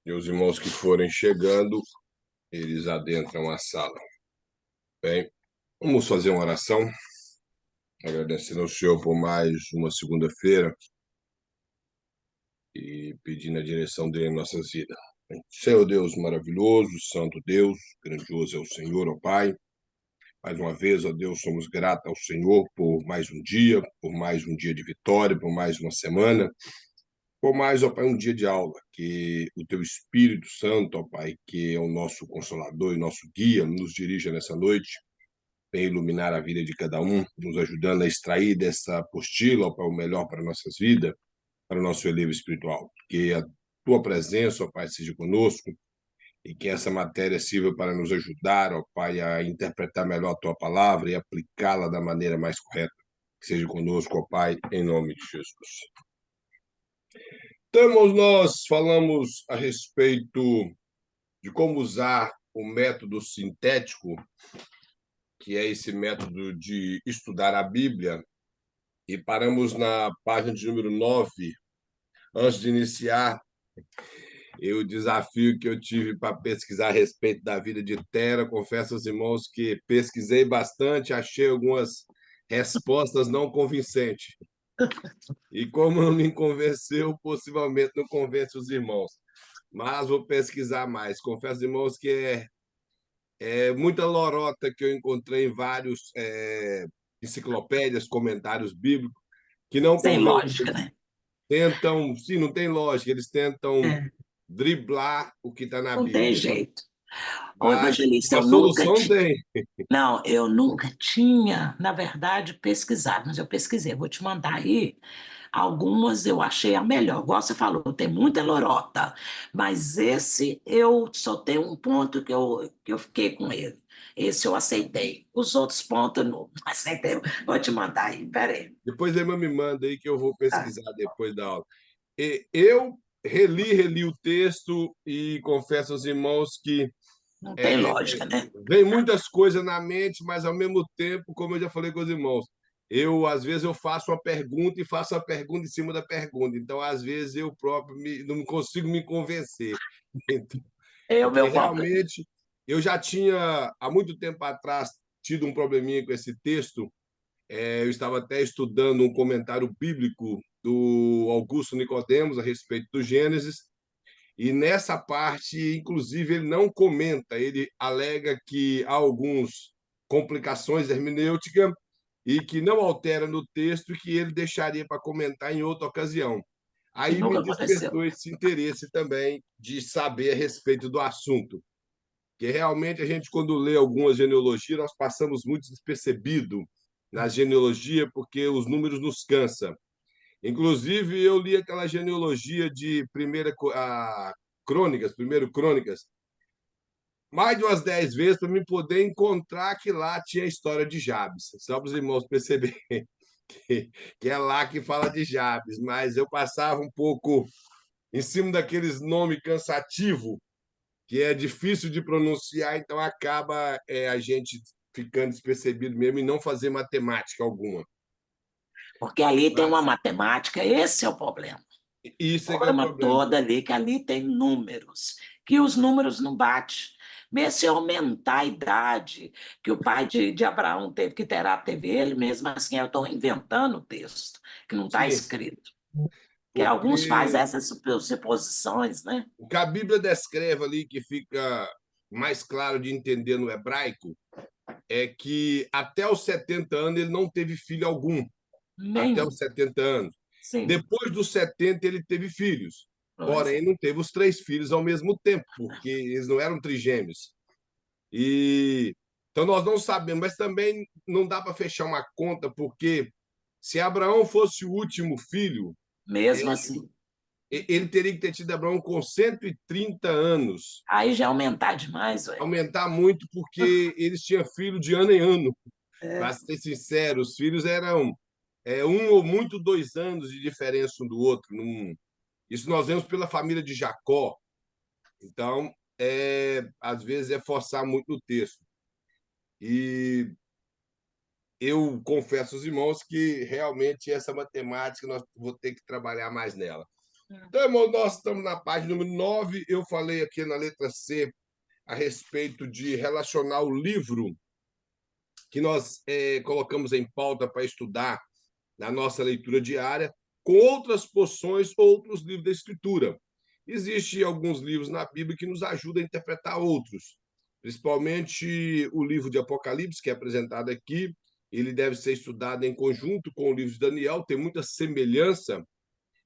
E os irmãos que forem chegando, eles adentram a sala. Bem, vamos fazer uma oração, agradecendo ao Senhor por mais uma segunda-feira e pedindo a direção dele em nossas vidas. Senhor Deus maravilhoso, Santo Deus, grandioso é o Senhor, ó Pai. Mais uma vez, ó Deus, somos gratos ao Senhor por mais um dia de vitória, por mais uma semana, por mais, ó Pai, um dia de aula. Que o Teu Espírito Santo, ó Pai, que é o nosso consolador e nosso guia, nos dirija nessa noite, venha iluminar a vida de cada um, nos ajudando a extrair dessa apostila, ó Pai, o melhor para nossas vidas, para o nosso relevo espiritual. Que a Tua presença, ó Pai, seja conosco, e que essa matéria sirva para nos ajudar, ó Pai, a interpretar melhor a Tua palavra e aplicá-la da maneira mais correta. Que seja conosco, ó Pai, em nome de Jesus. Então, nós falamos a respeito de como usar o método sintético, que é esse método de estudar a Bíblia, e paramos na página de número 9. Antes de iniciar, o desafio que eu tive para pesquisar a respeito da vida de Tera, confesso aos irmãos que pesquisei bastante, achei algumas respostas não convincentes. E como não me convenceu, possivelmente não convence os irmãos. Mas vou pesquisar mais. Confesso, irmãos, que é muita lorota que eu encontrei em vários enciclopédias, comentários bíblicos, que não Sem convence. lógica, né? Tentam, sim, não tem lógica, eles tentam É, driblar o que está na não tem Bíblia. jeito. Ô, Mas evangelista, uma solução tem. não, eu nunca tinha, na verdade, pesquisado, mas eu pesquisei. Vou te mandar aí. Algumas eu achei a melhor. Igual você falou, tem muita lorota, mas esse eu só tenho um ponto que eu fiquei com ele. Esse eu aceitei. Os outros pontos eu não aceitei. Vou te mandar aí, peraí. Depois ele me manda aí que eu vou Tá. pesquisar depois da aula. Eu reli o texto e confesso aos irmãos que Não tem é, lógica, né? vem muitas coisas na mente, mas ao mesmo tempo, como eu já falei com os irmãos, às vezes eu faço uma pergunta e faço a pergunta em cima da pergunta. Então, às vezes eu próprio não consigo me convencer. Então, É o porque meu problema. realmente eu já tinha há muito tempo atrás tido um probleminha com esse texto. Eu estava até estudando um comentário bíblico do Augusto Nicodemos a respeito do Gênesis, e nessa parte, inclusive, ele não comenta, ele alega que há algumas complicações hermenêuticas e que não altera no texto e que ele deixaria para comentar em outra ocasião. E Aí me nunca aconteceu. despertou esse interesse também de saber a respeito do assunto, que realmente a gente, quando lê algumas genealogias, nós passamos muito despercebido na genealogia porque os números nos cansam. Inclusive, eu li aquela genealogia de Crônicas, primeiro Crônicas, mais de umas 10 vezes para me poder encontrar que lá tinha a história de Jabes. Só para os irmãos perceberem que é lá que fala de Jabes, mas eu passava um pouco em cima daqueles nomes cansativos, que é difícil de pronunciar, então acaba a gente ficando despercebido mesmo e não fazer matemática alguma. Porque ali tem uma Mas matemática, esse é o problema. isso O é que é o problema problema. todo ali, que ali tem números, que os números não batem. Mesmo se aumentar a idade que o pai de Abraão teve, que Terá teve ele, mesmo assim eu estou inventando o texto, que não está Sim, escrito. Que alguns fazem porque essas suposições, né? o que a Bíblia descreve ali, que fica mais claro de entender no hebraico, é que até os 70 anos ele não teve filho algum. Até os Nenhum. 70 anos. Sim. Depois dos 70 ele teve filhos. Pois Porém, é. não teve os três filhos ao mesmo tempo, porque eles não eram trigêmeos. E então nós não sabemos, mas também não dá para fechar uma conta, porque se Abraão fosse o último filho, Mesmo assim. ele teria que ter tido Abraão com 130 anos. Aí já é aumentar demais, ué. Aumentar muito, porque eles tinham filho de ano em ano. Para É. ser sincero, os filhos eram um ou muito 2 anos de diferença um do outro. Isso nós vemos pela família de Jacó. Então, às vezes é forçar muito o texto. E eu confesso aos irmãos que realmente essa matemática nós vou ter que trabalhar mais nela. Então, irmão, nós estamos na página número 9. Eu falei aqui na letra C a respeito de relacionar o livro que nós colocamos em pauta para estudar na nossa leitura diária com outras porções, outros livros da Escritura. Existem alguns livros na Bíblia que nos ajudam a interpretar outros, principalmente o livro de Apocalipse, que é apresentado aqui. Ele deve ser estudado em conjunto com o livro de Daniel, tem muita semelhança.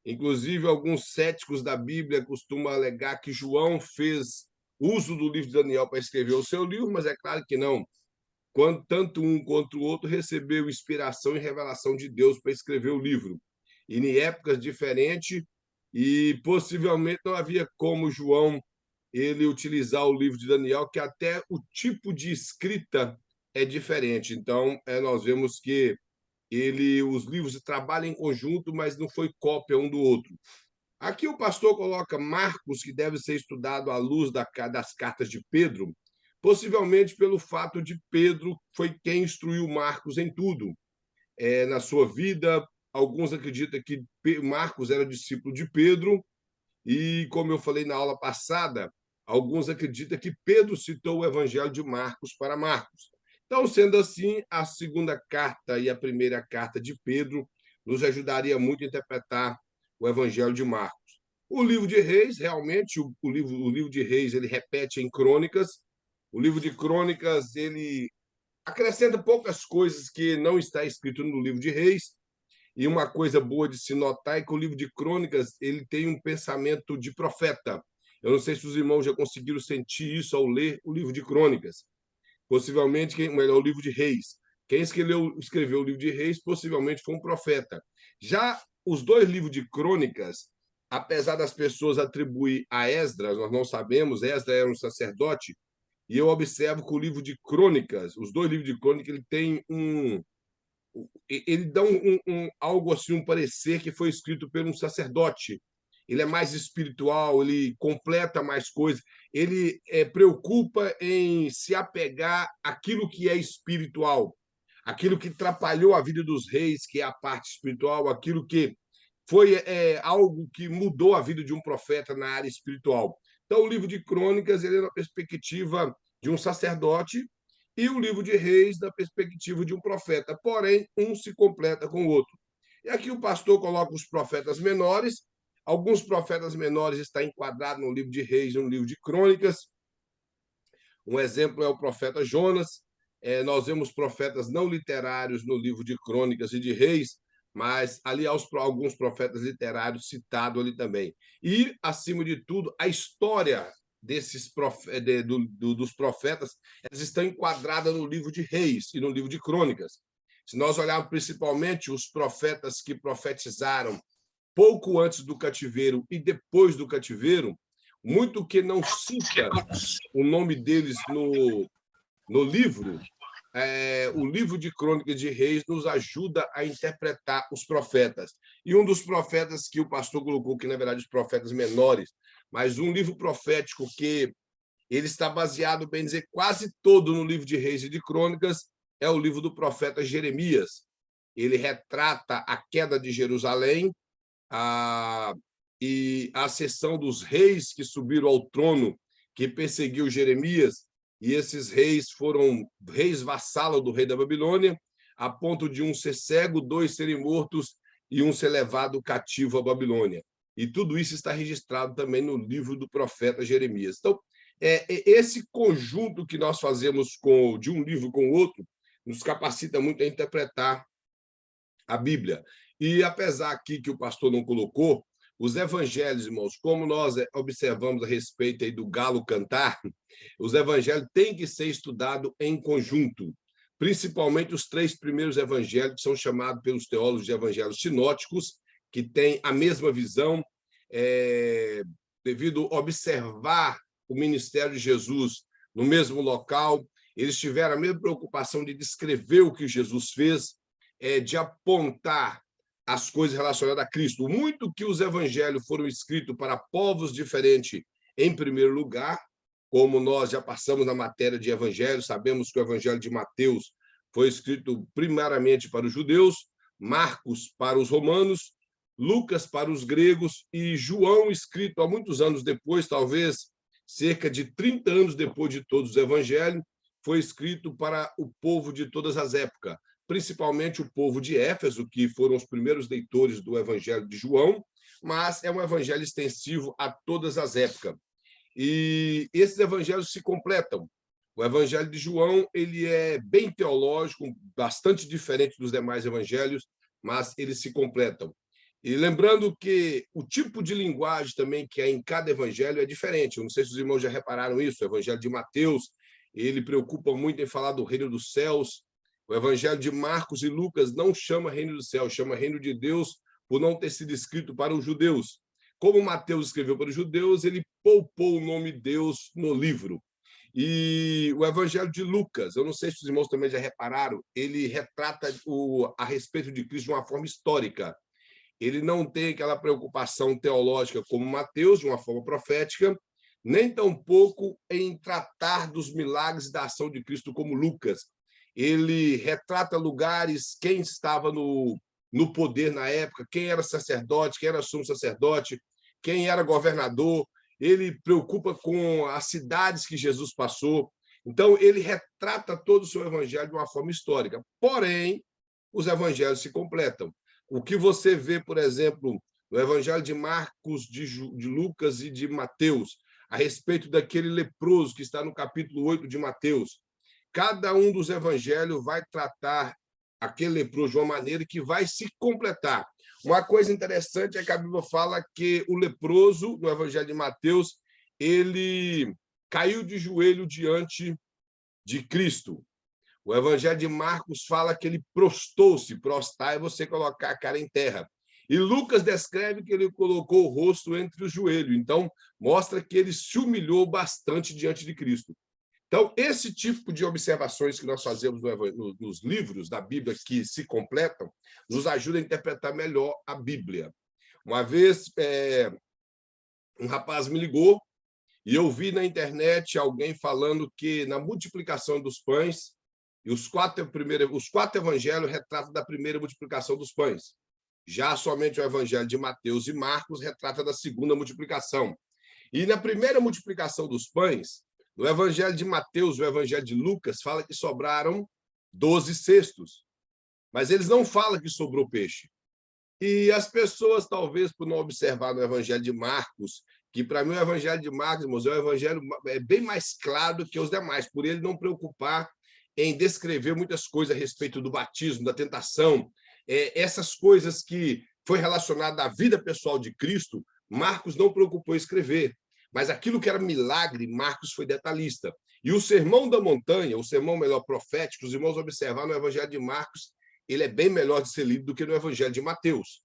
Inclusive, alguns céticos da Bíblia costumam alegar que João fez uso do livro de Daniel para escrever o seu livro, mas é claro que não. Quando tanto um quanto o outro recebeu inspiração e revelação de Deus para escrever o livro. E em épocas diferentes, e possivelmente não havia como João ele utilizar o livro de Daniel, que até o tipo de escrita é diferente. Então, nós vemos que os livros trabalham em conjunto, mas não foi cópia um do outro. Aqui o pastor coloca Marcos, que deve ser estudado à luz das cartas de Pedro, possivelmente pelo fato de Pedro foi quem instruiu Marcos em tudo. Na sua vida, alguns acreditam que Marcos era discípulo de Pedro, e, como eu falei na aula passada, alguns acreditam que Pedro citou o Evangelho de Marcos para Marcos. Então, sendo assim, a segunda carta e a primeira carta de Pedro nos ajudaria muito a interpretar o Evangelho de Marcos. O livro de Reis, realmente, o livro de Reis, ele repete em Crônicas. O livro de Crônicas, ele acrescenta poucas coisas que não está escrito no livro de Reis. E uma coisa boa de se notar é que o livro de Crônicas ele tem um pensamento de profeta. Eu não sei se os irmãos já conseguiram sentir isso ao ler o livro de Crônicas. Possivelmente, melhor, o livro de Reis. Quem escreveu o livro de Reis possivelmente foi um profeta. Já os dois livros de Crônicas, apesar das pessoas atribuir a Esdras, nós não sabemos, Esdras era um sacerdote, e eu observo que o livro de Crônicas, os dois livros de Crônicas, ele dá algo assim, um parecer que foi escrito por um sacerdote. Ele é mais espiritual, ele completa mais coisas, ele preocupa em se apegar àquilo que é espiritual, aquilo que atrapalhou a vida dos reis, que é a parte espiritual, aquilo que foi algo que mudou a vida de um profeta na área espiritual. Então, o livro de Crônicas ele é na perspectiva de um sacerdote e o livro de Reis da perspectiva de um profeta. Porém, um se completa com o outro. E aqui o pastor coloca os profetas menores. Alguns profetas menores estão enquadrados no livro de Reis e no livro de Crônicas. Um exemplo é o profeta Jonas. Nós vemos profetas não literários no livro de Crônicas e de Reis, mas ali há alguns profetas literários citados ali também. E, acima de tudo, a história dos profetas elas estão enquadradas no livro de Reis e no livro de Crônicas. Se nós olharmos principalmente os profetas que profetizaram pouco antes do cativeiro e depois do cativeiro, muito que não cita o nome deles no livro, o livro de Crônicas de Reis nos ajuda a interpretar os profetas. E um dos profetas que o pastor colocou, que na verdade os profetas menores, mas um livro profético que ele está baseado, bem dizer, quase todo no livro de Reis e de Crônicas, é o livro do profeta Jeremias. Ele retrata a queda de Jerusalém e a ascensão dos reis que subiram ao trono, que perseguiu Jeremias, e esses reis foram reis vassalos do rei da Babilônia, a ponto de um ser cego, dois serem mortos e um ser levado cativo à Babilônia. E tudo isso está registrado também no livro do profeta Jeremias. Então, esse conjunto que nós fazemos de um livro com o outro nos capacita muito a interpretar a Bíblia. E apesar aqui que o pastor não colocou, os evangelhos, irmãos, como nós observamos a respeito aí do galo cantar, os evangelhos têm que ser estudados em conjunto, principalmente os três primeiros evangelhos, que são chamados pelos teólogos de evangelhos sinóticos, que têm a mesma visão, devido a observar o ministério de Jesus no mesmo local, eles tiveram a mesma preocupação de descrever o que Jesus fez, de apontar as coisas relacionadas a Cristo. Muito que os evangelhos foram escritos para povos diferentes, em primeiro lugar, como nós já passamos na matéria de evangelho, sabemos que o evangelho de Mateus foi escrito primariamente para os judeus, Marcos para os romanos, Lucas para os gregos e João, escrito há muitos anos depois, talvez cerca de 30 anos depois de todos os evangelhos, foi escrito para o povo de todas as épocas, principalmente o povo de Éfeso, que foram os primeiros leitores do evangelho de João, mas é um evangelho extensivo a todas as épocas. E esses evangelhos se completam. O evangelho de João ele é bem teológico, bastante diferente dos demais evangelhos, mas eles se completam. E lembrando que o tipo de linguagem também que é em cada evangelho é diferente. Eu não sei se os irmãos já repararam isso. O evangelho de Mateus, ele preocupa muito em falar do reino dos céus. O evangelho de Marcos e Lucas não chama reino dos céus, chama reino de Deus, por não ter sido escrito para os judeus. Como Mateus escreveu para os judeus, ele poupou o nome Deus no livro. E o evangelho de Lucas, eu não sei se os irmãos também já repararam, ele retrata a respeito de Cristo de uma forma histórica. Ele não tem aquela preocupação teológica como Mateus, de uma forma profética, nem tampouco em tratar dos milagres e da ação de Cristo como Lucas. Ele retrata lugares, quem estava no poder na época, quem era sacerdote, quem era sumo sacerdote, quem era governador. Ele preocupa com as cidades que Jesus passou. Então, ele retrata todo o seu evangelho de uma forma histórica. Porém, os evangelhos se completam. O que você vê, por exemplo, no evangelho de Marcos, de Lucas e de Mateus, a respeito daquele leproso que está no capítulo 8 de Mateus. Cada um dos evangelhos vai tratar aquele leproso de uma maneira que vai se completar. Uma coisa interessante é que a Bíblia fala que o leproso, no evangelho de Mateus, ele caiu de joelho diante de Cristo. O evangelho de Marcos fala que ele prostou-se. Prostrar é você colocar a cara em terra. E Lucas descreve que ele colocou o rosto entre os joelhos. Então, mostra que ele se humilhou bastante diante de Cristo. Então, esse tipo de observações que nós fazemos nos livros da Bíblia que se completam, nos ajuda a interpretar melhor a Bíblia. Uma vez, um rapaz me ligou e eu vi na internet alguém falando que na multiplicação dos pães, e os quatro evangelhos retratam da primeira multiplicação dos pães. Já somente o evangelho de Mateus e Marcos retrata da segunda multiplicação. E na primeira multiplicação dos pães, no evangelho de Mateus e o evangelho de Lucas, fala que sobraram 12 cestos. Mas eles não falam que sobrou peixe. E as pessoas, talvez, por não observar no evangelho de Marcos, que para mim o evangelho de Marcos, irmãos, é um evangelho bem mais claro do que os demais, por ele não preocupar em descrever muitas coisas a respeito do batismo, da tentação, essas coisas que foi relacionada à vida pessoal de Cristo, Marcos não preocupou em escrever. Mas aquilo que era milagre, Marcos foi detalhista. E o Sermão da Montanha, o sermão melhor profético, os irmãos observaram no evangelho de Marcos, ele é bem melhor de ser lido do que no evangelho de Mateus.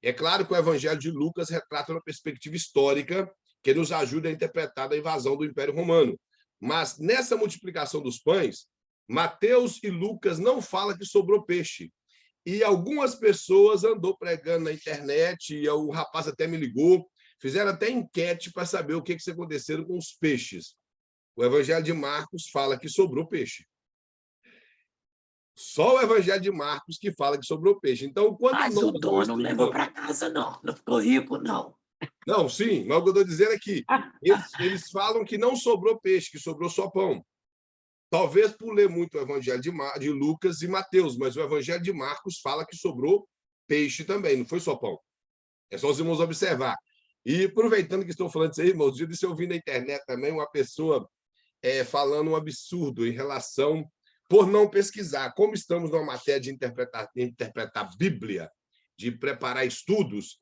É claro que o evangelho de Lucas retrata uma perspectiva histórica que nos ajuda a interpretar a invasão do Império Romano. Mas nessa multiplicação dos pães, Mateus e Lucas não falam que sobrou peixe. E algumas pessoas andou pregando na internet, e o rapaz até me ligou, fizeram até enquete para saber o que aconteceu com os peixes. O evangelho de Marcos fala que sobrou peixe. Só o evangelho de Marcos que fala que sobrou peixe. Então, quando Mas o dono não levou para casa, não. Não ficou rico, não. Não, sim, mas o que eu estou dizendo é que eles falam que não sobrou peixe, que sobrou só pão. Talvez por ler muito o evangelho de Lucas e Mateus, mas o evangelho de Marcos fala que sobrou peixe também, não foi só pão. É só os irmãos observar. E aproveitando que estou falando disso aí, irmãos, eu ouvi na internet também uma pessoa falando um absurdo em relação, por não pesquisar. Como estamos numa matéria de interpretar Bíblia, de preparar estudos,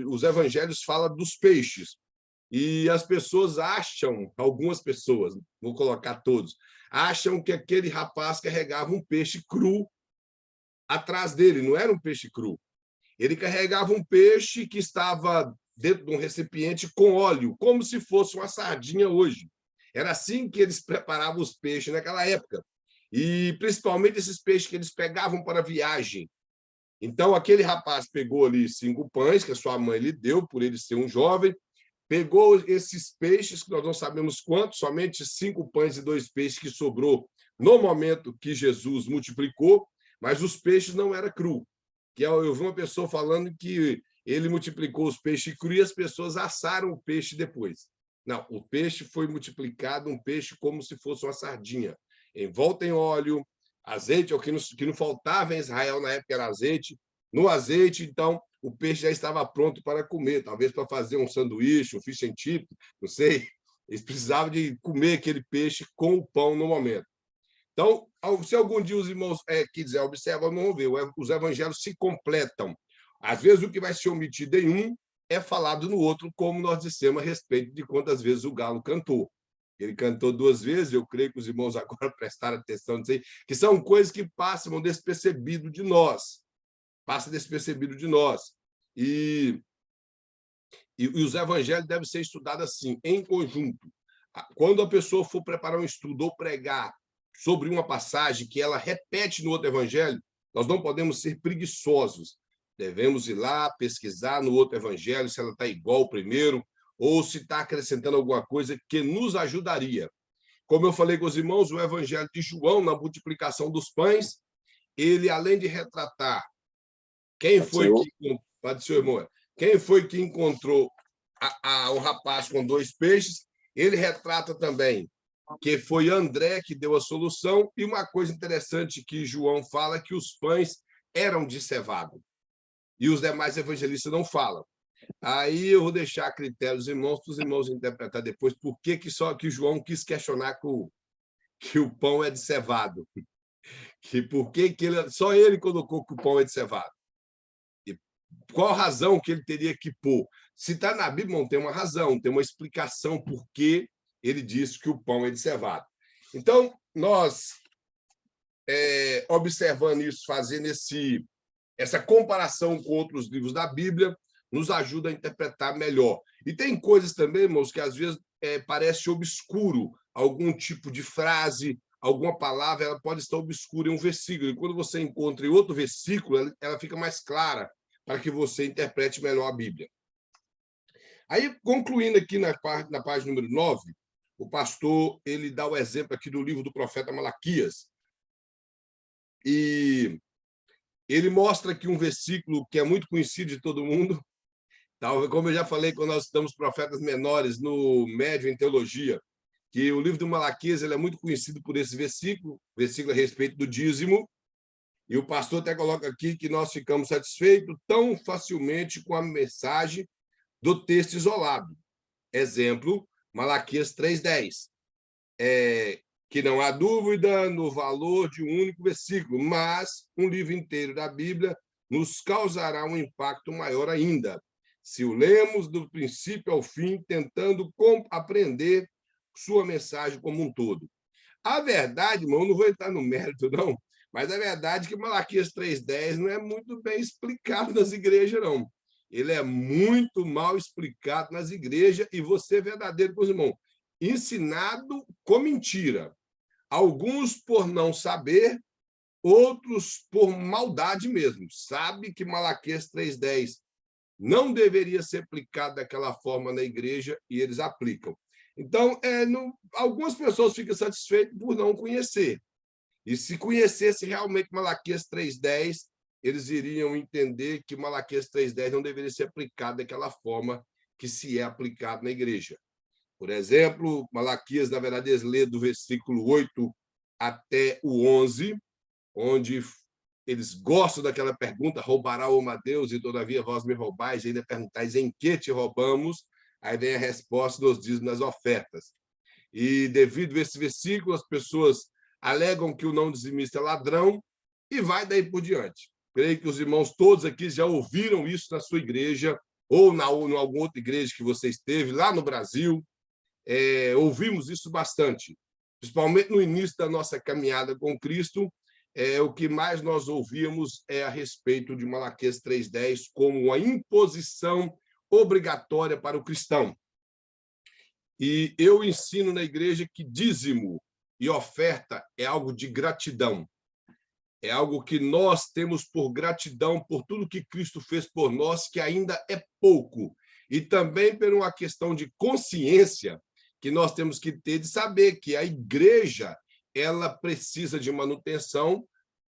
os evangelhos falam dos peixes. E as pessoas acham, algumas pessoas, vou colocar todos, acham que aquele rapaz carregava um peixe cru atrás dele. Não era um peixe cru. Ele carregava um peixe que estava dentro de um recipiente com óleo, como se fosse uma sardinha hoje. Era assim que eles preparavam os peixes naquela época. E principalmente esses peixes que eles pegavam para viagem. Então, aquele rapaz pegou ali 5 pães que a sua mãe lhe deu, por ele ser um jovem, pegou esses peixes, que nós não sabemos quantos, somente 5 pães e 2 peixes que sobrou no momento que Jesus multiplicou, mas os peixes não eram cru. que eu vi uma pessoa falando que ele multiplicou os peixes cru e as pessoas assaram o peixe depois. Não, o peixe foi multiplicado, um peixe como se fosse uma sardinha, envolta em óleo, azeite, o que não faltava em Israel na época era azeite. No azeite, então, o peixe já estava pronto para comer, talvez para fazer um sanduíche, um fish and chip, não sei. Eles precisavam de comer aquele peixe com o pão no momento. Então, se algum dia os irmãos quiser observar, vão ver, os evangelhos se completam. Às vezes, o que vai ser omitido em um é falado no outro, como nós dissemos a respeito de quantas vezes o galo cantou. Ele cantou 2 vezes, eu creio que os irmãos agora prestaram atenção nisso aí, que são coisas que passam despercebido de nós. Passa despercebido de nós. E os evangelhos devem ser estudados assim, em conjunto. Quando a pessoa for preparar um estudo ou pregar sobre uma passagem que ela repete no outro evangelho, nós não podemos ser preguiçosos. Devemos ir lá, pesquisar no outro evangelho se ela está igual ao primeiro ou se está acrescentando alguma coisa que nos ajudaria. Como eu falei com os irmãos, o evangelho de João, na multiplicação dos pães, ele, além de retratar quem foi que encontrou o rapaz com 2 peixes, ele retrata também que foi André que deu a solução, e uma coisa interessante que João fala, que os pães eram de cevado, e os demais evangelistas não falam. Aí eu vou deixar a critério dos irmãos, para os irmãos interpretar depois por que só que João quis questionar que o pão é de cevado. Que por que só ele colocou que o pão é de cevado. E qual a razão que ele teria que pôr? Se está na Bíblia, não tem uma razão, tem uma explicação por que ele disse que o pão é de cevado. Então, nós, observando isso, fazendo essa comparação com outros livros da Bíblia, nos ajuda a interpretar melhor. E tem coisas também, irmãos, que às vezes parece obscuro, algum tipo de frase, alguma palavra, ela pode estar obscura em um versículo, e quando você encontra em outro versículo, ela fica mais clara para que você interprete melhor a Bíblia. Aí, concluindo aqui na página número 9, o pastor ele dá o exemplo aqui do livro do profeta Malaquias. E ele mostra aqui um versículo que é muito conhecido de todo mundo. Como eu já falei, quando nós estudamos profetas menores no médio em teologia, que o livro do Malaquias ele é muito conhecido por esse versículo a respeito do dízimo. E o pastor até coloca aqui que nós ficamos satisfeitos tão facilmente com a mensagem do texto isolado. Exemplo, Malaquias 3:10. Que não há dúvida no valor de um único versículo, mas um livro inteiro da Bíblia nos causará um impacto maior ainda, se o lemos do princípio ao fim, tentando aprender sua mensagem como um todo. A verdade, irmão, não vou entrar no mérito, não, mas a verdade é que Malaquias 3:10 não é muito bem explicado nas igrejas, não. Ele é muito mal explicado nas igrejas, e você é verdadeiro, meus irmãos, ensinado com mentira. Alguns por não saber, outros por maldade mesmo. Sabe que Malaquias 3:10 não deveria ser aplicado daquela forma na igreja, e eles aplicam. Então, algumas pessoas ficam satisfeitas por não conhecer. E se conhecesse realmente Malaquias 3:10, eles iriam entender que Malaquias 3:10 não deveria ser aplicado daquela forma que se é aplicado na igreja. Por exemplo, Malaquias, na verdade, eles lê do versículo 8 até o 11, onde eles gostam daquela pergunta: roubará o homem a Deus, e todavia vós me roubais, e ainda perguntais em que te roubamos? Aí vem a resposta dos dízimos nas ofertas. E devido a esse versículo, as pessoas alegam que o não dizimista é ladrão, e vai daí por diante. Creio que os irmãos todos aqui já ouviram isso na sua igreja, ou em alguma outra igreja que você esteve, lá no Brasil. Ouvimos isso bastante, principalmente no início da nossa caminhada com Cristo. O que mais nós ouvíamos é a respeito de Malaquias 3:10 como uma imposição obrigatória para o cristão. E eu ensino na igreja que dízimo e oferta é algo de gratidão. É algo que nós temos por gratidão por tudo que Cristo fez por nós, que ainda é pouco. E também por uma questão de consciência que nós temos que ter de saber que a igreja ela precisa de manutenção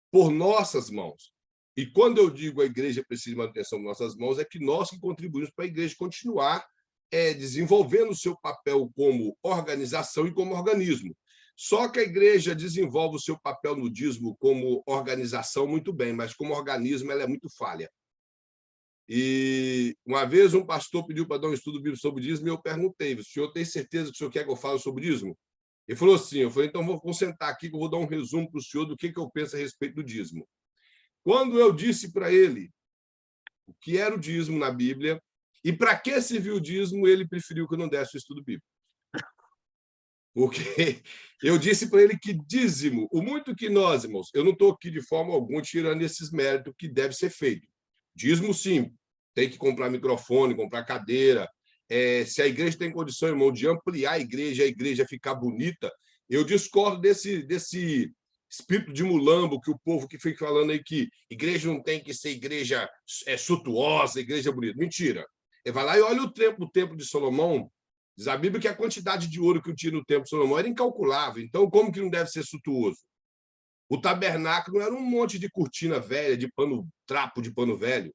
por nossas mãos. E quando eu digo a igreja precisa de manutenção das nossas mãos, é que nós que contribuímos para a igreja continuar desenvolvendo o seu papel como organização e como organismo. Só que a igreja desenvolve o seu papel no dízimo como organização muito bem, mas como organismo ela é muito falha. E uma vez um pastor pediu para dar um estudo bíblico sobre dízimo e eu perguntei: o senhor tem certeza que o senhor quer que eu fale sobre dízimo? Ele falou assim, eu falei, então vou sentar aqui que eu vou dar um resumo para o senhor do que eu penso a respeito do dízimo. Quando eu disse para ele o que era o dízimo na Bíblia e para que serviu o dízimo, ele preferiu que eu não desse o estudo bíblico. Porque eu disse para ele que dízimo, o muito que nós, irmãos, eu não estou aqui de forma alguma tirando esses méritos que deve ser feito. Dízimo, sim, tem que comprar microfone, comprar cadeira. Se a igreja tem condição, irmão, de ampliar a igreja ficar bonita, eu discordo desse espírito de mulambo que o povo que fica falando aí que igreja não tem que ser igreja suntuosa, igreja bonita. Mentira. Ele vai lá e olha o templo de Salomão. Diz a Bíblia que a quantidade de ouro que tinha no templo de Salomão era incalculável. Então, como que não deve ser suntuoso? O tabernáculo não era um monte de cortina velha, de trapo de pano velho.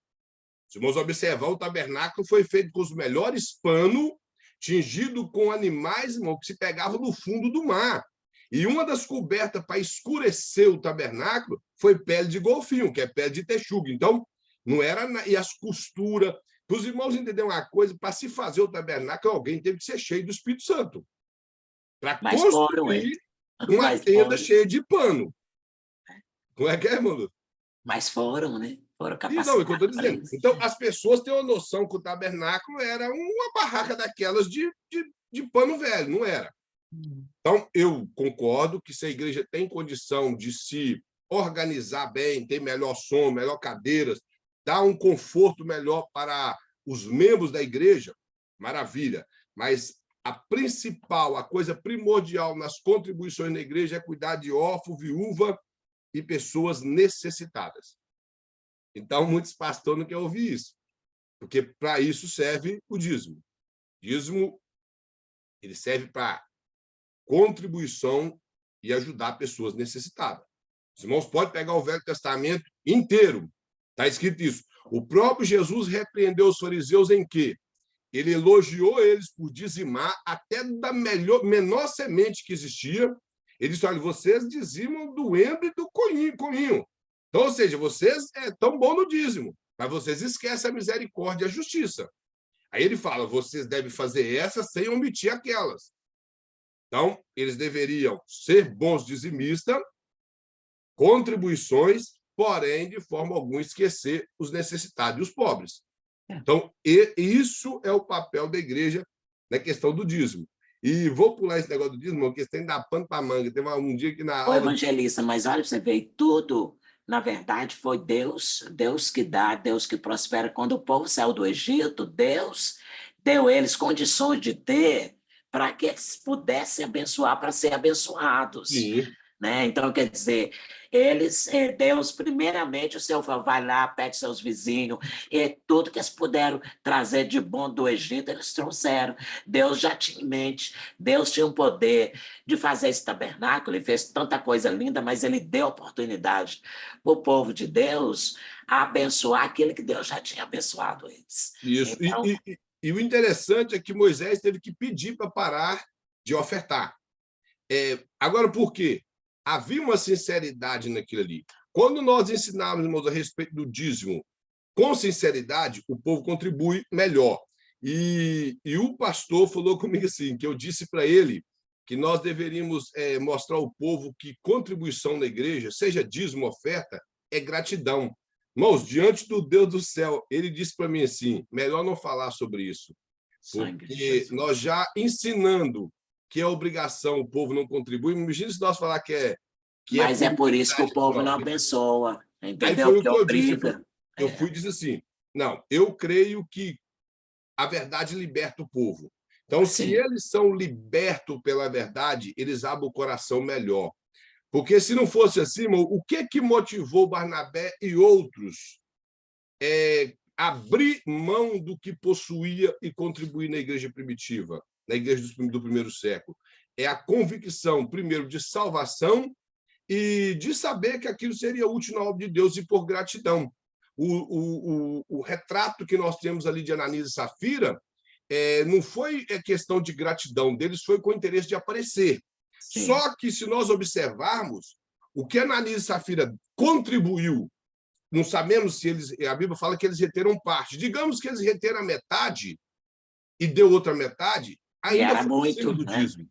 Se vamos observar, o tabernáculo foi feito com os melhores panos, tingido com animais, irmão, que se pegavam no fundo do mar. E uma das cobertas para escurecer o tabernáculo foi pele de golfinho, que é pele de texugo. Então, não era... E as costuras... Para os irmãos entenderem uma coisa, para se fazer o tabernáculo, alguém teve que ser cheio do Espírito Santo. Para construir uma tenda cheia de pano. Não é que é, irmão? Mas foram, né? Foram capacitados. Não, é o que eu estou dizendo. Então, né? as pessoas têm uma noção que o tabernáculo era uma barraca daquelas de pano velho, não era. Então, eu concordo que se a igreja tem condição de se organizar bem, ter melhor som, melhor cadeiras, dar um conforto melhor para os membros da igreja, maravilha. Mas a coisa primordial nas contribuições na igreja é cuidar de órfão, viúva e pessoas necessitadas. Então, muitos pastores não querem ouvir isso, porque para isso serve o dízimo. O dízimo ele serve para contribuição e ajudar pessoas necessitadas. Os irmãos podem pegar o Velho Testamento inteiro. Está escrito isso. O próprio Jesus repreendeu os fariseus em quê? Ele elogiou eles por dizimar até da menor semente que existia. Ele disse, olha, vocês dizimam do endo e do cominho. Então, ou seja, vocês tão bom no dízimo, mas vocês esquecem a misericórdia e a justiça. Aí ele fala, vocês devem fazer essas sem omitir aquelas. Então, eles deveriam ser bons dizimistas, contribuições, porém, de forma alguma, esquecer os necessitados e os pobres. Então, isso é o papel da igreja na questão do dízimo. E vou pular esse negócio do dízimo, porque tem que dar pano para manga. Teve um dia que na aula... Evangelista, mas olha, você vê, tudo, na verdade, foi Deus que dá, Deus que prospera. Quando o povo saiu do Egito, Deus deu eles condições de ter para que eles pudessem abençoar, para ser abençoados. Sim. Né? Então, quer dizer, Deus, primeiramente, o Senhor vai lá, pede seus vizinhos, e tudo que eles puderam trazer de bom do Egito, eles trouxeram. Deus já tinha em mente, Deus tinha o poder de fazer esse tabernáculo, ele fez tanta coisa linda, mas ele deu oportunidade para o povo de Deus a abençoar aquele que Deus já tinha abençoado eles. Isso, então... e o interessante é que Moisés teve que pedir para parar de ofertar. Agora, por quê? Havia uma sinceridade naquilo ali. Quando nós ensinamos, irmãos, a respeito do dízimo, com sinceridade, o povo contribui melhor. E o pastor falou comigo assim, que eu disse para ele que nós deveríamos mostrar ao povo que contribuição na igreja, seja dízimo, oferta, é gratidão. Irmãos, diante do Deus do céu, ele disse para mim assim, melhor não falar sobre isso, porque nós já ensinando que é obrigação, o povo não contribui. Imagina se nós falar que é... Mas é por isso que o povo não abençoa, entendeu? Aí foi o que eu disse. Eu fui e disse assim, não, eu creio que a verdade liberta o povo. Então, se eles são libertos pela verdade, eles abrem o coração melhor. Porque se não fosse assim, o que motivou Barnabé e outros abrir mão do que possuía e contribuir na igreja primitiva? Na igreja do primeiro século, é a convicção, primeiro, de salvação e de saber que aquilo seria útil na obra de Deus e por gratidão. O retrato que nós temos ali de Ananias e Safira não foi questão de gratidão deles, foi com o interesse de aparecer. Sim. Só que, se nós observarmos, o que Ananias e Safira contribuiu, não sabemos se eles... A Bíblia fala que eles reteram parte. Digamos que eles reteram a metade e deu outra metade, E ainda era foi muito, acima do né? dízimo.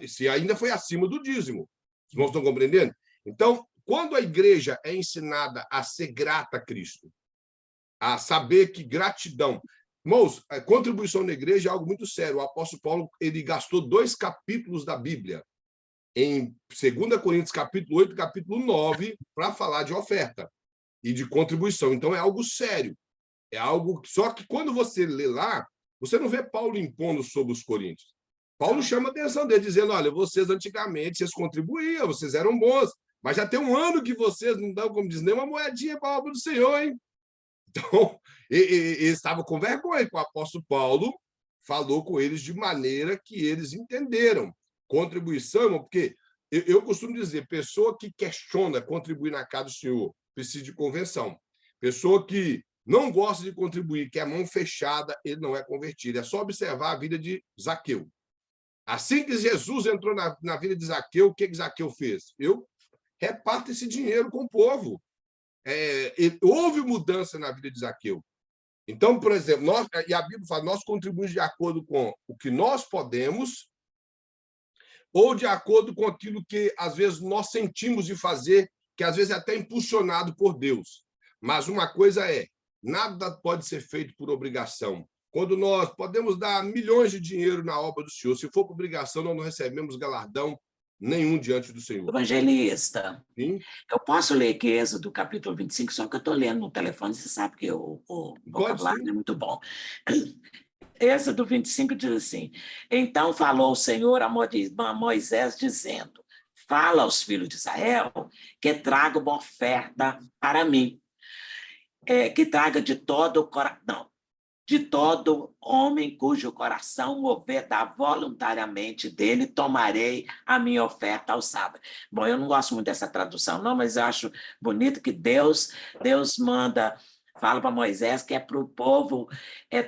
Se ainda foi acima do dízimo. Os irmãos estão compreendendo? Então, quando a igreja é ensinada a ser grata a Cristo, a saber que gratidão... Irmãos, a contribuição na igreja é algo muito sério. O apóstolo Paulo ele gastou 2 capítulos da Bíblia, em 2 Coríntios, capítulo 8 e capítulo 9, para falar de oferta e de contribuição. Então, é algo sério. É algo... Só que quando você lê lá, você não vê Paulo impondo sobre os coríntios. Paulo chama a atenção dele, dizendo, olha, vocês antigamente, vocês contribuíam, vocês eram bons, mas já tem um ano que vocês não dão, como diz, nem uma moedinha para a obra do Senhor, hein? Então, ele estava com vergonha, que o apóstolo Paulo falou com eles de maneira que eles entenderam. Contribuição, porque eu costumo dizer, pessoa que questiona contribuir na casa do Senhor precisa de convenção. Pessoa que não gosta de contribuir, que é mão fechada, ele não é convertido. É só observar a vida de Zaqueu. Assim que Jesus entrou na vida de Zaqueu, o que Zaqueu fez? Eu reparto esse dinheiro com o povo. Houve mudança na vida de Zaqueu. Então, por exemplo, e a Bíblia fala, nós contribuímos de acordo com o que nós podemos ou de acordo com aquilo que, às vezes, nós sentimos de fazer, que, às vezes, é até impulsionado por Deus. Mas uma coisa nada pode ser feito por obrigação. Quando nós podemos dar milhões de dinheiro na obra do Senhor, se for por obrigação, nós não recebemos galardão nenhum diante do Senhor. Evangelista, Sim? eu posso ler aqui Êxodo capítulo 25, só que eu estou lendo no telefone, você sabe que o Pode vocabulário sim. é muito bom. Êxodo 25 diz assim: Então falou o Senhor a Moisés, dizendo: Fala aos filhos de Israel que traga uma oferta para mim, que traga de todo o coração. De todo homem cujo coração mover da voluntariamente dele, tomarei a minha oferta ao sábado. Bom, eu não gosto muito dessa tradução, não, mas eu acho bonito que Deus manda, fala para Moisés que é para o povo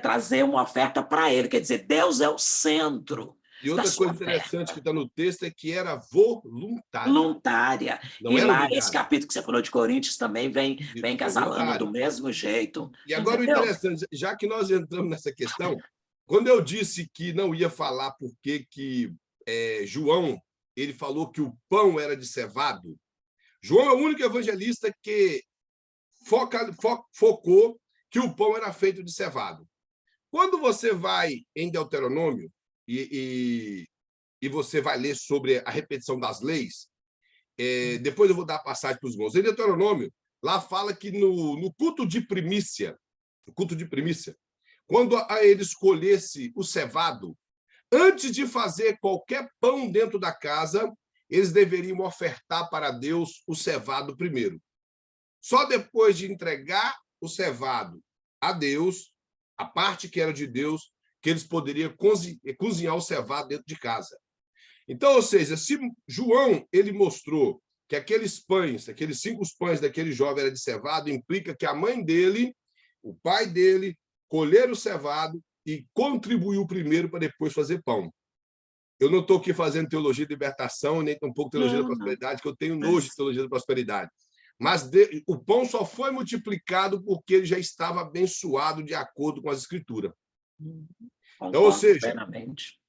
trazer uma oferta para ele. Quer dizer, Deus é o centro E da outra sua coisa interessante que oferta. está no texto é que era voluntária, Voluntária. não E era lá, esse obrigada. capítulo que você falou de Coríntios também vem casalando do Voluntário. mesmo jeito. E agora o Entendeu? interessante, já que nós entramos nessa questão, quando eu disse que não ia falar porque que João ele falou que o pão era de cevado, João é o único evangelista que focou que o pão era feito de cevado. Quando você vai em Deuteronômio e você vai ler sobre a repetição das leis, depois eu vou dar a passagem para os irmãos. Em Deuteronômio, lá fala que no culto de primícia, quando ele escolhesse o cevado, antes de fazer qualquer pão dentro da casa, eles deveriam ofertar para Deus o cevado primeiro. Só depois de entregar o cevado a Deus, a parte que era de Deus, que eles poderiam cozinhar o cevado dentro de casa. Então, ou seja, se João ele mostrou que aqueles 5 pães daquele jovem era de cevado, implica que a mãe dele, o pai dele, colheram o cevado e contribuiu primeiro para depois fazer pão. Eu não estou aqui fazendo teologia de libertação, nem tampouco teologia da Não. prosperidade, que eu tenho nojo de teologia da prosperidade. Mas o pão só foi multiplicado porque ele já estava abençoado de acordo com as Escrituras. Então, ou Concordo seja, plenamente.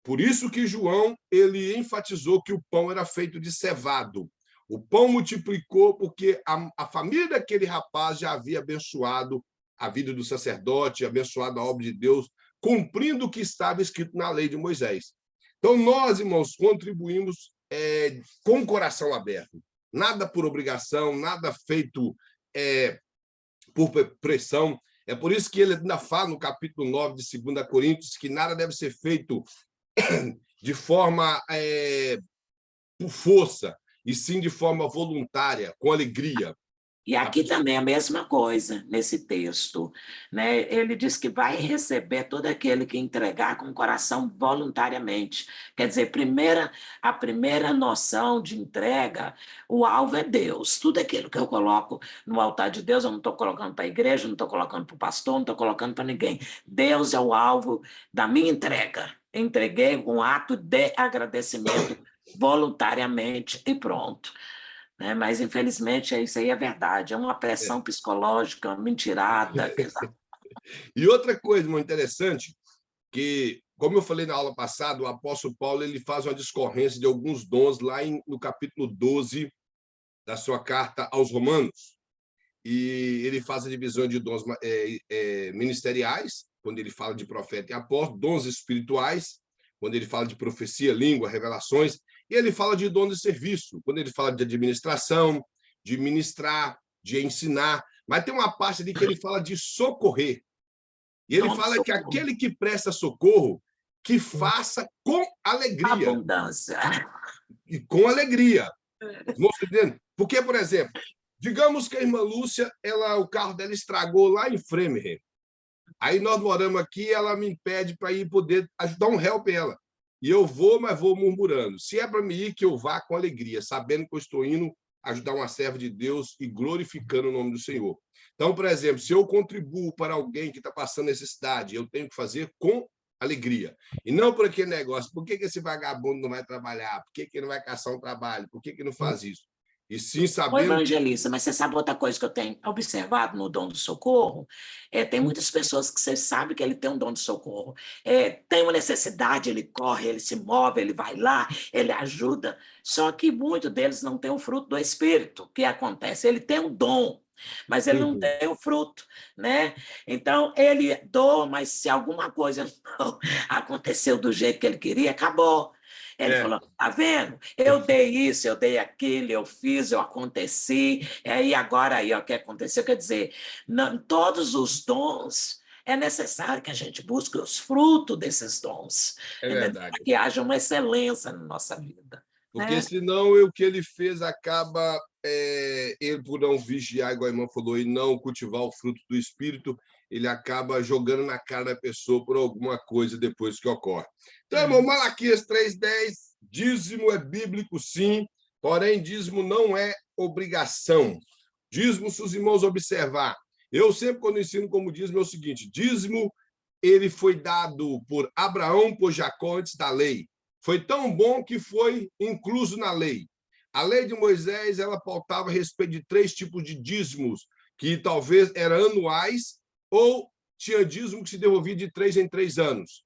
por isso que João ele enfatizou que o pão era feito de cevado. O pão multiplicou porque a família daquele rapaz já havia abençoado a vida do sacerdote, abençoado a obra de Deus, cumprindo o que estava escrito na lei de Moisés. Então, nós, irmãos, contribuímos com o coração aberto. Nada por obrigação, nada feito por pressão. É por isso que ele ainda fala no capítulo 9 de 2 Coríntios que nada deve ser feito de forma por força, e sim de forma voluntária, com alegria. E aqui também é a mesma coisa, nesse texto, né? Ele diz que vai receber todo aquele que entregar com o coração voluntariamente. Quer dizer, a primeira noção de entrega, o alvo é Deus. Tudo aquilo que eu coloco no altar de Deus, eu não estou colocando para a igreja, não estou colocando para o pastor, não estou colocando para ninguém. Deus é o alvo da minha entrega. Entreguei um ato de agradecimento voluntariamente e pronto, né? Mas, infelizmente, isso aí é verdade, é uma É. pressão psicológica, uma mentirada. E outra coisa muito interessante, que, como eu falei na aula passada, o apóstolo Paulo ele faz uma discorrência de alguns dons lá no capítulo 12 da sua carta aos Romanos. E ele faz a divisão de dons ministeriais, quando ele fala de profeta e apóstolo, dons espirituais, quando ele fala de profecia, língua, revelações, e ele fala de dons de serviço, quando ele fala de administração, de ministrar, de ensinar, mas tem uma parte ali que ele fala de socorrer. E ele Dom de fala que socorro, aquele que presta socorro, que faça com alegria, abundância. e com alegria. Não entendendo? Porque, por exemplo, digamos que a irmã Lúcia, o carro dela estragou lá em Framingham. Aí nós moramos aqui, ela me impede para ir poder ajudar um help ela. E eu vou, mas vou murmurando. Se é para me ir, que eu vá com alegria, sabendo que eu estou indo ajudar uma serva de Deus e glorificando o nome do Senhor. Então, por exemplo, se eu contribuo para alguém que está passando necessidade, eu tenho que fazer com alegria. E não por aquele negócio, por que esse vagabundo não vai trabalhar? Por que ele não vai caçar um trabalho? Por que não faz isso? E sim Ô, sabendo que... evangelista, mas você sabe outra coisa que eu tenho observado no dom do socorro? Tem muitas pessoas que você sabe que ele tem um dom de socorro. Tem uma necessidade, ele corre, ele se move, ele vai lá, ele ajuda. Só que muitos deles não têm o fruto do Espírito. O que acontece? Ele tem um dom, mas ele não Uhum. tem o fruto, né? Então, ele doa, mas se alguma coisa não aconteceu do jeito que ele queria, acabou. Ele É, falou: tá vendo? Eu dei isso, eu dei aquilo, eu fiz, eu aconteci, e agora aí ó, o que aconteceu? Quer dizer, não, todos os dons é necessário que a gente busque os frutos desses dons, é para verdade. que haja uma excelência na nossa vida. Porque Né? senão o que ele fez acaba, ele por não vigiar, igual a irmã falou, e não cultivar o fruto do Espírito, ele acaba jogando na cara da pessoa por alguma coisa depois que ocorre. Então, irmão, Uhum. Malaquias 3:10, dízimo é bíblico, sim, porém dízimo não é obrigação. Dízimo, se os irmãos observar, eu sempre quando ensino como dízimo é o seguinte, dízimo ele foi dado por Abraão, por Jacó antes da lei. Foi tão bom que foi incluso na lei. A lei de Moisés, ela pautava a respeito de 3 tipos de dízimos, que talvez eram anuais ou tinha dízimo que se devolvia de 3 em 3 anos.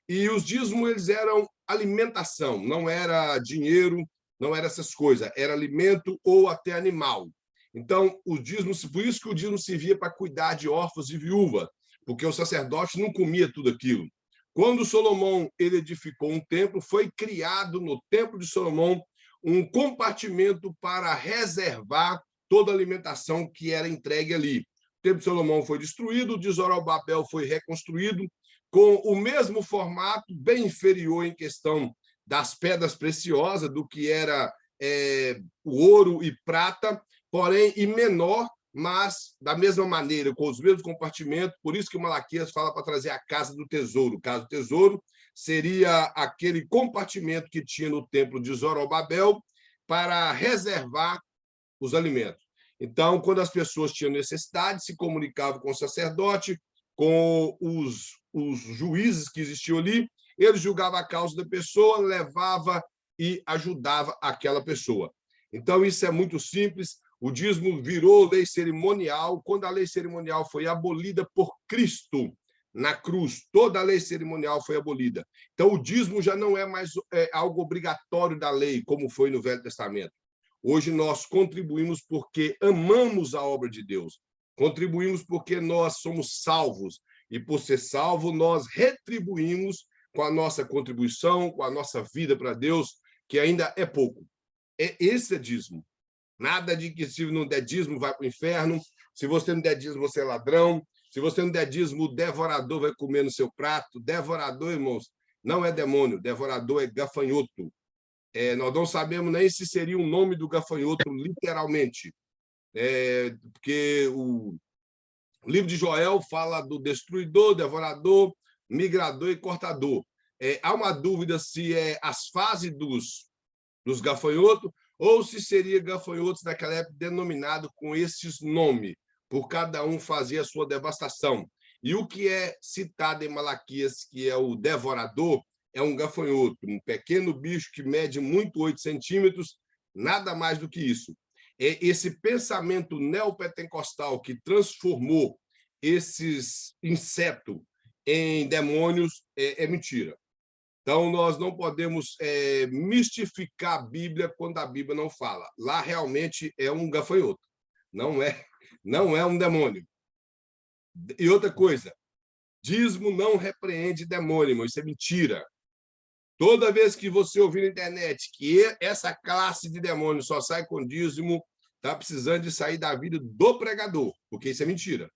E os dízimos, eles eram alimentação, não era dinheiro, não era essas coisas, era alimento ou até animal. Então, o dízimo, por isso que o dízimo servia para cuidar de órfãos e viúvas, porque o sacerdote não comia tudo aquilo. Quando Salomão ele edificou um templo, foi criado no templo de Salomão um compartimento para reservar toda a alimentação que era entregue ali. O templo de Salomão foi destruído, o de Zorobabel foi reconstruído com o mesmo formato, bem inferior em questão das pedras preciosas, do que era o ouro e prata, porém, e menor, mas da mesma maneira, com os mesmos compartimentos, por isso que o Malaquias fala para trazer a casa do tesouro. O casa do tesouro seria aquele compartimento que tinha no templo de Zorobabel para reservar os alimentos. Então, quando as pessoas tinham necessidade, se comunicavam com o sacerdote, com os juízes que existiam ali, ele julgava a causa da pessoa, levava e ajudava aquela pessoa. Então, isso é muito simples. O dízimo virou lei cerimonial. Quando a lei cerimonial foi abolida por Cristo na cruz, toda a lei cerimonial foi abolida. Então, o dízimo já não é mais algo obrigatório da lei, como foi no Velho Testamento. Hoje nós contribuímos porque amamos a obra de Deus. Contribuímos porque nós somos salvos. E por ser salvo, nós retribuímos com a nossa contribuição, com a nossa vida para Deus, que ainda é pouco. Esse é dízimo. Nada de que se não der dízimo vai para o inferno. Se você não der dízimo, você é ladrão. Se você não der dízimo, o devorador vai comer no seu prato. Devorador, irmãos, não é demônio. Devorador é gafanhoto. Nós não sabemos nem se seria o nome do gafanhoto, literalmente. porque o livro de Joel fala do destruidor, devorador, migrador e cortador. Há uma dúvida se é as fases dos gafanhotos ou se seria gafanhotos naquela época denominado com esses nomes, por cada um fazia a sua devastação. E o que é citado em Malaquias, que é o devorador, é um gafanhoto, um pequeno bicho que mede muito 8 centímetros, nada mais do que isso. Esse pensamento neopentecostal que transformou esses insetos em demônios é mentira. Então, nós não podemos mistificar a Bíblia quando a Bíblia não fala. Lá realmente é um gafanhoto, não é um demônio. E outra coisa, dízimo não repreende demônio, irmão, isso é mentira. Toda vez que você ouvir na internet que essa classe de demônio só sai com dízimo, está precisando de sair da vida do pregador, porque isso é mentira.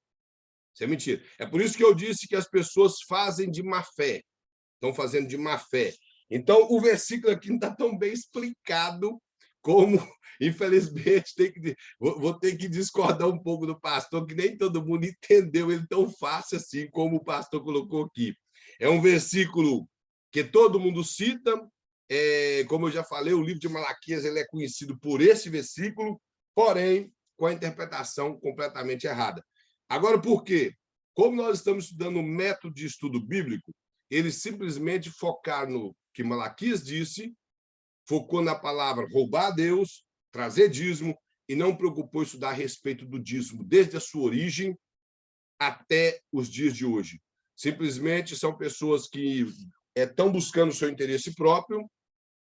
Isso é mentira. É por isso que eu disse que as pessoas fazem de má fé. Estão fazendo de má fé. Então, o versículo aqui não está tão bem explicado como, infelizmente, vou ter que discordar um pouco do pastor, que nem todo mundo entendeu ele tão fácil assim como o pastor colocou aqui. É um versículo que todo mundo cita, como eu já falei, o livro de Malaquias ele é conhecido por esse versículo, porém, com a interpretação completamente errada. Agora, por quê? Como nós estamos estudando um método de estudo bíblico, eles simplesmente focaram no que Malaquias disse, focou na palavra roubar a Deus, trazer dízimo, e não preocupou em estudar a respeito do dízimo desde a sua origem até os dias de hoje. Simplesmente são pessoas que estão buscando o seu interesse próprio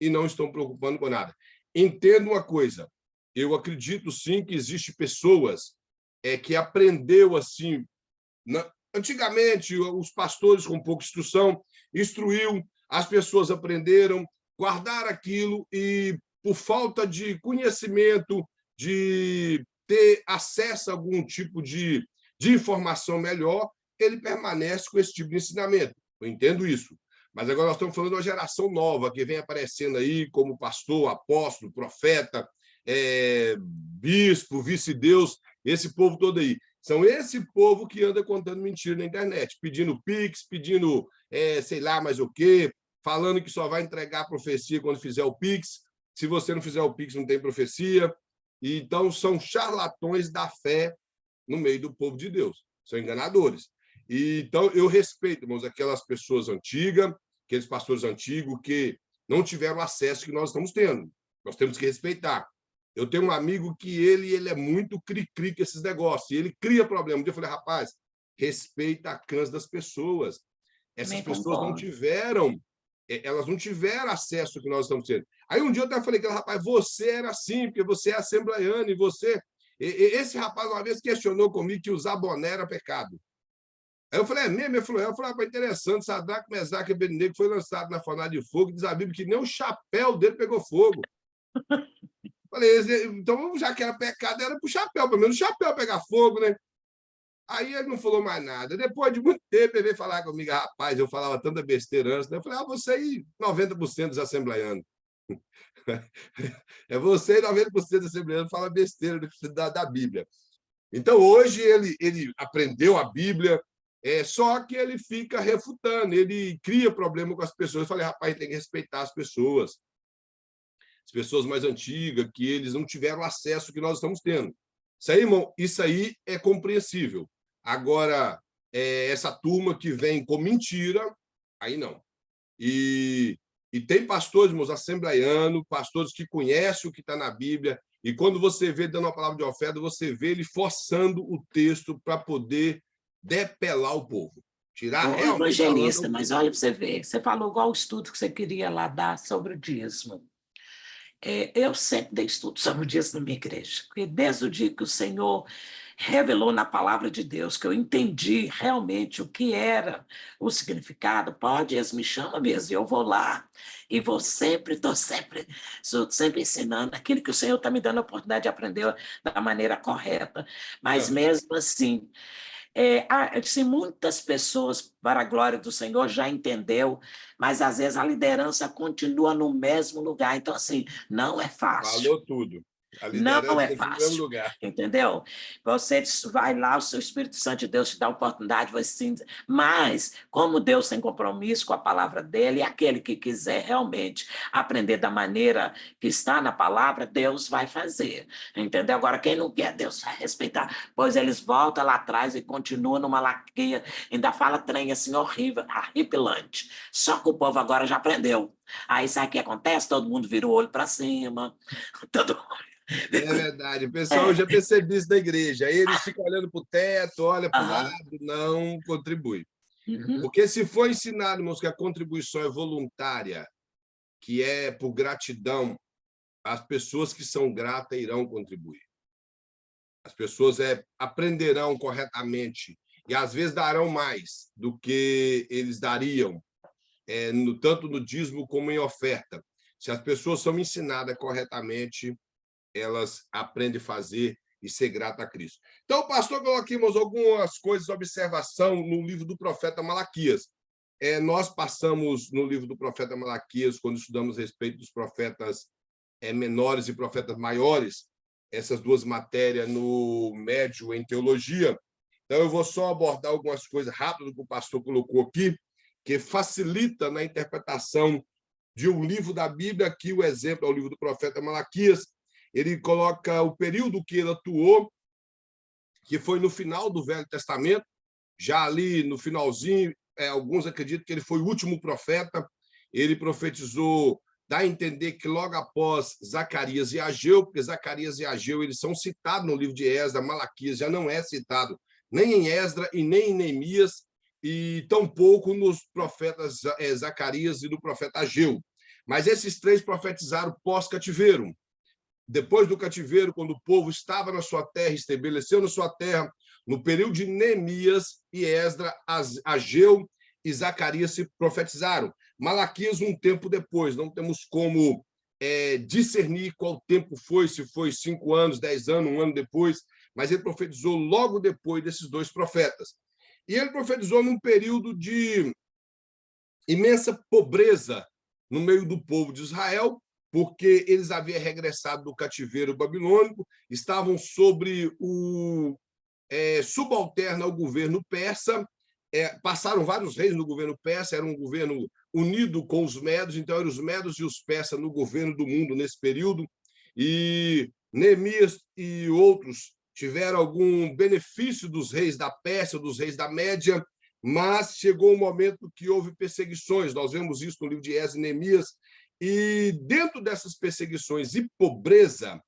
e não estão preocupando com nada. Entenda uma coisa, eu acredito sim que existem pessoas que aprendeu assim, antigamente os pastores com pouca instrução instruíam, as pessoas aprenderam, guardaram aquilo e por falta de conhecimento, de ter acesso a algum tipo de informação melhor, ele permanece com esse tipo de ensinamento. Eu entendo isso. Mas agora nós estamos falando de uma geração nova que vem aparecendo aí como pastor, apóstolo, profeta, bispo, vice-deus, esse povo todo aí. São esse povo que anda contando mentira na internet, pedindo Pix, pedindo sei lá mais o quê, falando que só vai entregar a profecia quando fizer o Pix. Se você não fizer o Pix, não tem profecia. Então, são charlatões da fé no meio do povo de Deus. São enganadores. Então, eu respeito, irmãos, aquelas pessoas antigas, aqueles pastores antigos que não tiveram acesso que nós estamos tendo. Nós temos que respeitar. Eu tenho um amigo que ele é muito cri-cri com esses negócios, e ele cria problema. Um dia eu falei, rapaz, respeita a crença das pessoas. Essas pessoas não tiveram, elas não tiveram acesso ao que nós estamos tendo. Aí um dia eu até falei, rapaz, você era assim, porque você é assembleiano, e você... Esse rapaz uma vez questionou comigo que usar boné era pecado. Aí eu falei, é mesmo? Ele falou, interessante, Sadraque, Mesaque e Abednego foi lançado na fornalha de fogo, diz a Bíblia que nem o chapéu dele pegou fogo. Falei, então, já que era pecado, era pro chapéu, pelo menos o chapéu pegar fogo, né? Aí ele não falou mais nada. Depois de muito tempo, ele veio falar comigo, rapaz, eu falava tanta besteira antes, né? Eu falei, você aí, 90% dos assembleianos. É você e 90% dos assembleianos fala besteira da Bíblia. Então, hoje, ele aprendeu a Bíblia, só que ele fica refutando, ele cria problema com as pessoas. Eu falei, rapaz, tem que respeitar as pessoas mais antigas, que eles não tiveram acesso que nós estamos tendo. Isso aí, irmão, isso aí é compreensível. Agora, essa turma que vem com mentira, aí não. E tem pastores, irmãos, assembleianos, pastores que conhecem o que está na Bíblia, e quando você vê dando uma palavra de oferta, você vê ele forçando o texto para poder depelar o povo, tirar realmente a lã. Evangelista, mas olha para você ver, você falou igual o estudo que você queria lá dar sobre o dízimo. Eu sempre dei estudo sobre o dízimo na minha igreja, porque desde o dia que o Senhor revelou na palavra de Deus, que eu entendi realmente o que era o significado, pode, eles me chamam mesmo, e eu vou lá, e vou estou sempre ensinando aquilo que o Senhor está me dando a oportunidade de aprender da maneira correta. Mas mesmo assim, assim, muitas pessoas, para a glória do Senhor, já entendeu, mas às vezes a liderança continua no mesmo lugar. Então, assim, não é fácil. Falou tudo. A Não liderança é continua no mesmo fácil, lugar. entendeu? Você vai lá, o seu Espírito Santo de Deus te dá a oportunidade, vai sim, mas como Deus tem compromisso com a palavra dele, aquele que quiser realmente aprender da maneira que está na palavra, Deus vai fazer, entendeu? Agora, quem não quer, Deus vai respeitar. Pois eles voltam lá atrás e continuam numa laquia, ainda fala trem assim horrível, horripilante. Só que o povo agora já aprendeu. Aí sabe o que acontece? Todo mundo vira o olho para cima, todo É verdade. O pessoal, eu é, já percebi isso da igreja. Aí eles ficam olhando para o teto, olha para o lado, aham, não contribui. uhum, Porque se for ensinado, irmãos, que a contribuição é voluntária, que é por gratidão, as pessoas que são gratas irão contribuir. As pessoas aprenderão corretamente e, às vezes, darão mais do que eles dariam, tanto no dízimo como em oferta. Se as pessoas são ensinadas corretamente, elas aprendem a fazer e ser grata a Cristo. Então, pastor, coloquemos algumas coisas de observação no livro do profeta Malaquias. Nós passamos no livro do profeta Malaquias, quando estudamos a respeito dos profetas menores e profetas maiores, essas duas matérias no médio em teologia. Então, eu vou só abordar algumas coisas rápidas que o pastor colocou aqui, que facilita na interpretação de um livro da Bíblia. Aqui o exemplo é o livro do profeta Malaquias. Ele coloca o período que ele atuou, que foi no final do Velho Testamento, já ali no finalzinho, alguns acreditam que ele foi o último profeta. Ele profetizou, dá a entender que logo após Zacarias e Ageu, porque Zacarias e Ageu eles são citados no livro de Esdras, Malaquias já não é citado nem em Esdras e nem em Neemias, e tampouco nos profetas Zacarias e do profeta Ageu. Mas esses três profetizaram pós-cativeiro. Depois do cativeiro, quando o povo estava na sua terra, estabeleceu na sua terra, no período de Neemias e Esdras, Ageu e Zacarias se profetizaram. Malaquias, um tempo depois, não temos como discernir qual tempo foi, se foi 5 anos, 10 anos, 1 ano depois, mas ele profetizou logo depois desses dois profetas. E ele profetizou num período de imensa pobreza no meio do povo de Israel, porque eles haviam regressado do cativeiro babilônico, estavam sobre o subalterno ao governo persa, passaram vários reis no governo persa, era um governo unido com os medos, então eram os medos e os persas no governo do mundo nesse período, e Neemias e outros tiveram algum benefício dos reis da Pérsia, dos reis da Média, mas chegou um momento que houve perseguições. Nós vemos isso no livro de Esdras e Neemias, e dentro dessas perseguições e pobreza,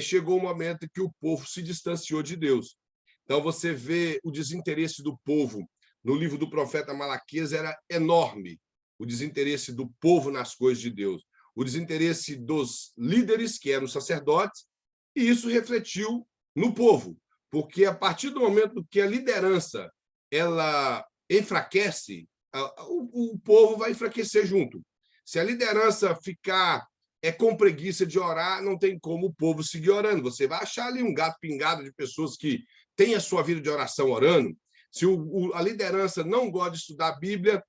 chegou um momento que o povo se distanciou de Deus. Então, você vê o desinteresse do povo. No livro do profeta Malaquias era enorme, o desinteresse do povo nas coisas de Deus, o desinteresse dos líderes, que eram os sacerdotes, e isso refletiu no povo, porque a partir do momento que a liderança ela enfraquece, o povo vai enfraquecer junto. Se a liderança ficar com preguiça de orar, não tem como o povo seguir orando. Você vai achar ali um gato pingado de pessoas que têm a sua vida de oração orando. Se a liderança não gosta de estudar a Bíblia,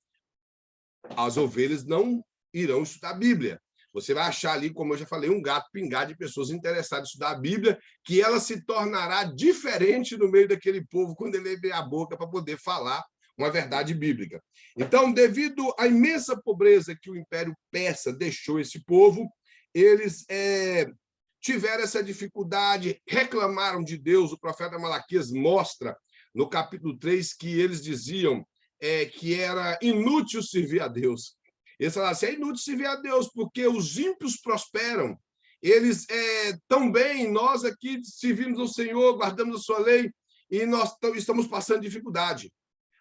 as ovelhas não irão estudar a Bíblia. Você vai achar ali, como eu já falei, um gato pingado de pessoas interessadas em estudar a Bíblia, que ela se tornará diferente no meio daquele povo quando ele abrir a boca para poder falar uma verdade bíblica. Então, devido à imensa pobreza que o Império Persa deixou esse povo, eles tiveram essa dificuldade, reclamaram de Deus. O profeta Malaquias mostra, no capítulo 3, que eles diziam que era inútil servir a Deus. Eles falaram assim, é inútil servir a Deus, porque os ímpios prosperam. Eles também, nós aqui servimos ao Senhor, guardamos a sua lei, e nós estamos passando dificuldade.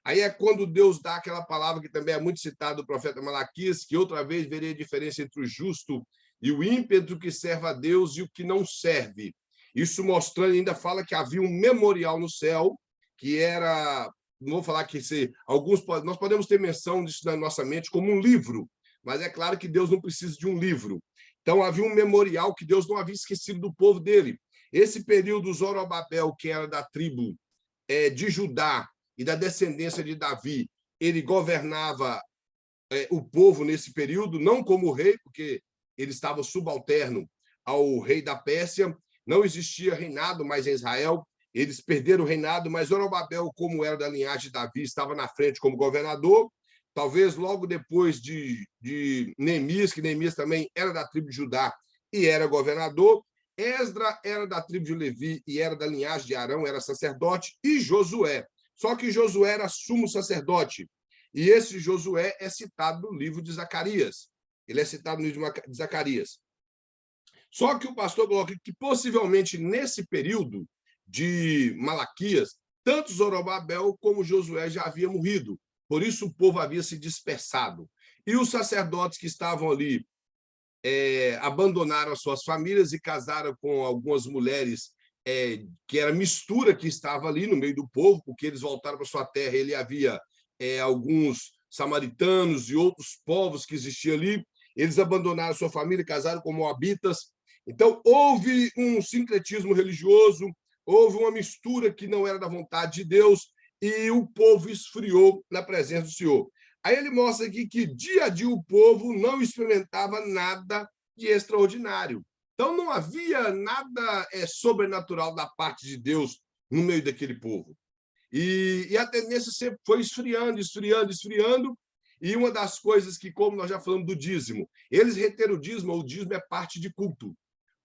Aí é quando Deus dá aquela palavra que também é muito citada do profeta Malaquias, que outra vez verei a diferença entre o justo e o ímpio, entre o que serve a Deus e o que não serve. Isso mostrando, ainda fala que havia um memorial no céu, que era, não vou falar que nós podemos ter menção disso na nossa mente como um livro, mas é claro que Deus não precisa de um livro. Então havia um memorial que Deus não havia esquecido do povo dele. Esse período, Zorobabel, que era da tribo de Judá e da descendência de Davi, ele governava o povo nesse período, não como rei, porque ele estava subalterno ao rei da Pérsia, não existia reinado mais em Israel, eles perderam o reinado, mas Zorobabel, como era da linhagem de Davi, estava na frente como governador, talvez logo depois de Neemias, que Neemias também era da tribo de Judá e era governador, Esdra era da tribo de Levi e era da linhagem de Arão, era sacerdote, e Josué. Só que Josué era sumo sacerdote. E esse Josué é citado no livro de Zacarias. Ele é citado no livro de Zacarias. Só que o pastor coloca que possivelmente nesse período de Malaquias, tanto Zorobabel como Josué já haviam morrido. Por isso o povo havia se dispersado. E os sacerdotes que estavam ali abandonaram as suas famílias e casaram com algumas mulheres que era mistura que estava ali no meio do povo, porque eles voltaram para sua terra, ele havia alguns samaritanos e outros povos que existiam ali, eles abandonaram sua família, casaram com moabitas. Então, houve um sincretismo religioso, houve uma mistura que não era da vontade de Deus, e o povo esfriou na presença do Senhor. Aí ele mostra aqui que dia a dia o povo não experimentava nada de extraordinário. Então, não havia nada sobrenatural da parte de Deus no meio daquele povo. E a tendência sempre foi esfriando, esfriando, esfriando. E uma das coisas que, como nós já falamos do dízimo, eles reteram o dízimo é parte de culto.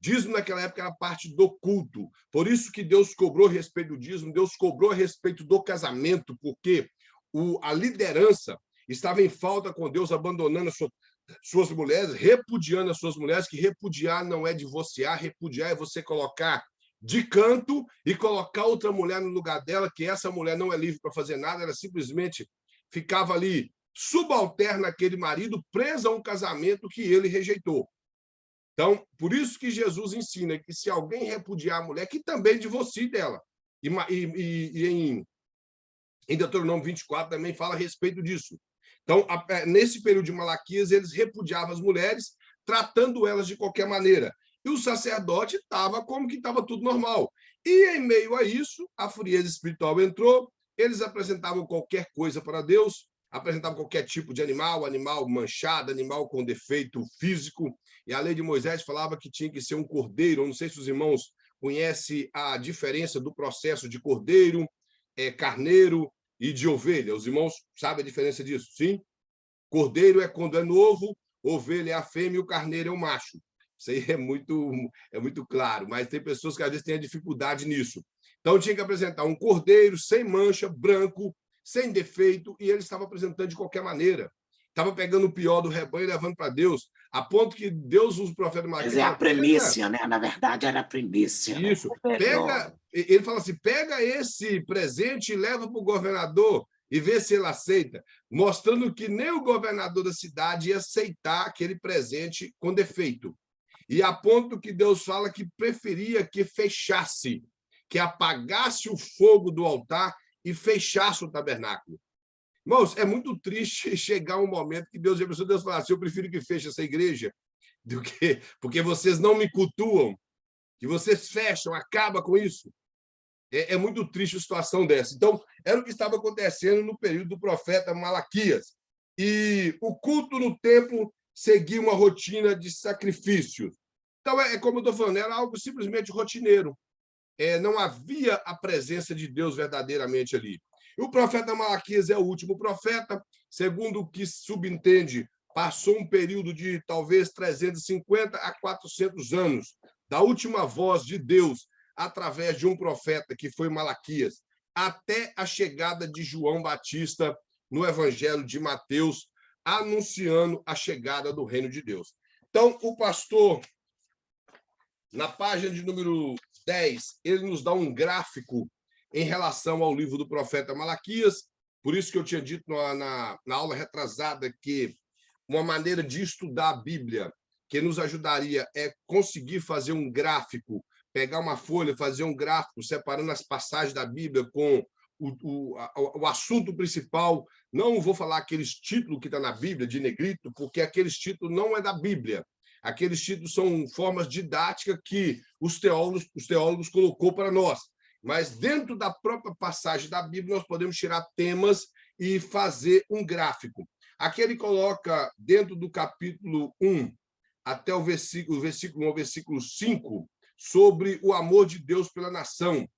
Dízimo naquela época era parte do culto. Por isso que Deus cobrou a respeito do dízimo, Deus cobrou a respeito do casamento, porque a liderança estava em falta com Deus, abandonando suas mulheres, repudiando as suas mulheres, que repudiar não é divorciar, repudiar é você colocar de canto e colocar outra mulher no lugar dela, que essa mulher não é livre para fazer nada, ela simplesmente ficava ali subalterna àquele marido, presa a um casamento que ele rejeitou. Então, por isso que Jesus ensina que se alguém repudiar a mulher, que também divorcie dela. E em Deuteronômio 24 também fala a respeito disso. Então, nesse período de Malaquias, eles repudiavam as mulheres, tratando elas de qualquer maneira. E o sacerdote estava como que estava tudo normal. E, em meio a isso, a frieza espiritual entrou, eles apresentavam qualquer coisa para Deus, apresentavam qualquer tipo de animal, animal manchado, animal com defeito físico, e a lei de Moisés falava que tinha que ser um cordeiro. Eu não sei se os irmãos conhecem a diferença do processo de cordeiro, carneiro e de ovelha. Os irmãos sabem a diferença disso, sim? Cordeiro é quando é novo, ovelha é a fêmea e o carneiro é o macho. Isso aí é muito claro, mas tem pessoas que às vezes têm a dificuldade nisso. Então tinha que apresentar um cordeiro sem mancha, branco, sem defeito, e ele estava apresentando de qualquer maneira. Estava pegando o pior do rebanho e levando para Deus, a ponto que Deus usa o profeta Malaquias. Mas é a primícia, né? Na verdade, era a primícia. Isso. Pega, ele fala assim: pega esse presente e leva para o governador e vê se ele aceita, mostrando que nem o governador da cidade ia aceitar aquele presente com defeito. E a ponto que Deus fala que preferia que fechasse, que apagasse o fogo do altar e fechasse o tabernáculo. Irmãos, é muito triste chegar um momento que Deus fala assim: eu prefiro que feche essa igreja, porque vocês não me cultuam, que vocês fecham, acaba com isso. É muito triste a situação dessa. Então, era o que estava acontecendo no período do profeta Malaquias. E o culto no templo seguia uma rotina de sacrifícios. Então, como eu estou falando, era algo simplesmente rotineiro. Não havia a presença de Deus verdadeiramente ali. E o profeta Malaquias é o último profeta, segundo o que subentende, passou um período de talvez 350 a 400 anos da última voz de Deus através de um profeta que foi Malaquias, até a chegada de João Batista no Evangelho de Mateus, anunciando a chegada do reino de Deus. Então, o pastor, na página de número 10, ele nos dá um gráfico em relação ao livro do profeta Malaquias. Por isso que eu tinha dito na aula retrasada que uma maneira de estudar a Bíblia que nos ajudaria é conseguir fazer um gráfico, pegar uma folha, fazer um gráfico, separando as passagens da Bíblia com o assunto principal. Não vou falar aqueles títulos que estão na Bíblia, de negrito, porque aqueles títulos não é da Bíblia. Aqueles títulos são formas didáticas que os teólogos colocou para nós. Mas dentro da própria passagem da Bíblia, nós podemos tirar temas e fazer um gráfico. Aqui ele coloca, dentro do capítulo 1, até o versículo 1 ao versículo 5, sobre o amor de Deus pela nação.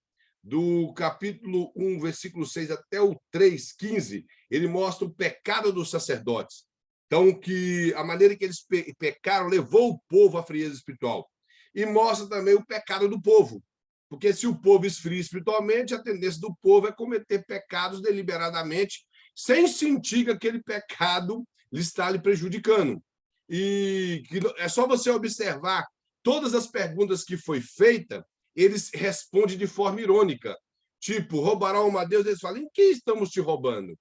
Do capítulo 1, versículo 6 até o 3, 15, ele mostra o pecado dos sacerdotes. Então, que a maneira que eles pecaram levou o povo à frieza espiritual. E mostra também o pecado do povo. Porque se o povo esfria espiritualmente, a tendência do povo é cometer pecados deliberadamente, sem sentir que aquele pecado lhe está lhe prejudicando. E é só você observar todas as perguntas que foi feita, eles respondem de forma irônica. Tipo, roubarão uma Deus? Eles falam, em que estamos te roubando?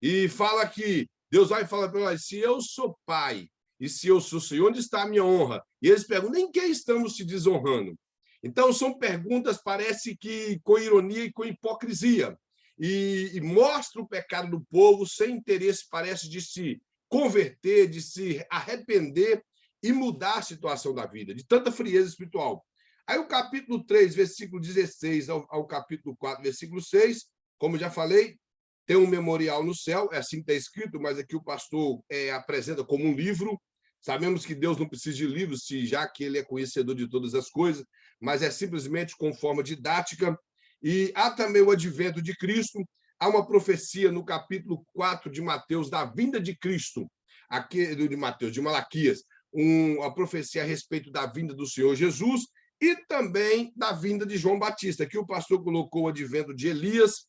E fala que Deus vai falar para nós, se eu sou pai e se eu sou Senhor, onde está a minha honra? E eles perguntam, em que estamos te desonrando? Então, são perguntas, parece que com ironia e com hipocrisia. E mostra o pecado do povo sem interesse, parece, de se converter, de se arrepender e mudar a situação da vida, de tanta frieza espiritual. Aí o capítulo 3, versículo 16 ao capítulo 4, versículo 6, como já falei, tem um memorial no céu, é assim que está escrito, mas aqui o pastor apresenta como um livro. Sabemos que Deus não precisa de livros, já que ele é conhecedor de todas as coisas, mas é simplesmente com forma didática. E há também o advento de Cristo, há uma profecia no capítulo 4 de Mateus, da vinda de Cristo, aqui de Mateus, de Malaquias, uma profecia a respeito da vinda do Senhor Jesus e também da vinda de João Batista. Aqui o pastor colocou o advento de Elias,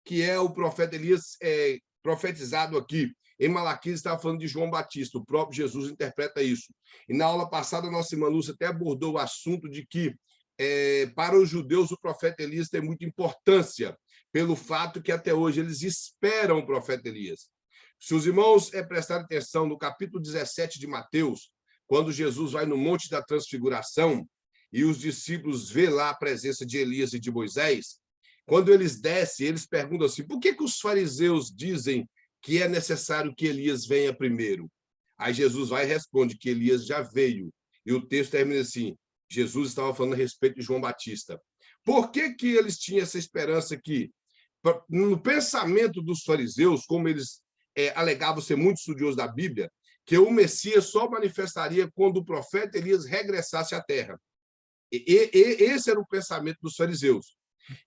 que é o profeta Elias profetizado aqui. Em Malaquias estava falando de João Batista, o próprio Jesus interpreta isso. E na aula passada, a nossa irmã Lúcia até abordou o assunto de que, para os judeus, o profeta Elias tem muita importância, pelo fato que até hoje eles esperam o profeta Elias. Se os irmãos prestarem atenção no capítulo 17 de Mateus, quando Jesus vai no Monte da Transfiguração e os discípulos vê lá a presença de Elias e de Moisés, quando eles descem, eles perguntam assim, por que os fariseus dizem que é necessário que Elias venha primeiro? Aí Jesus vai e responde que Elias já veio. E o texto termina assim, Jesus estava falando a respeito de João Batista. Por que eles tinham essa esperança que, no pensamento dos fariseus, como eles alegavam ser muito estudiosos da Bíblia, que o Messias só manifestaria quando o profeta Elias regressasse à terra. Esse era o pensamento dos fariseus.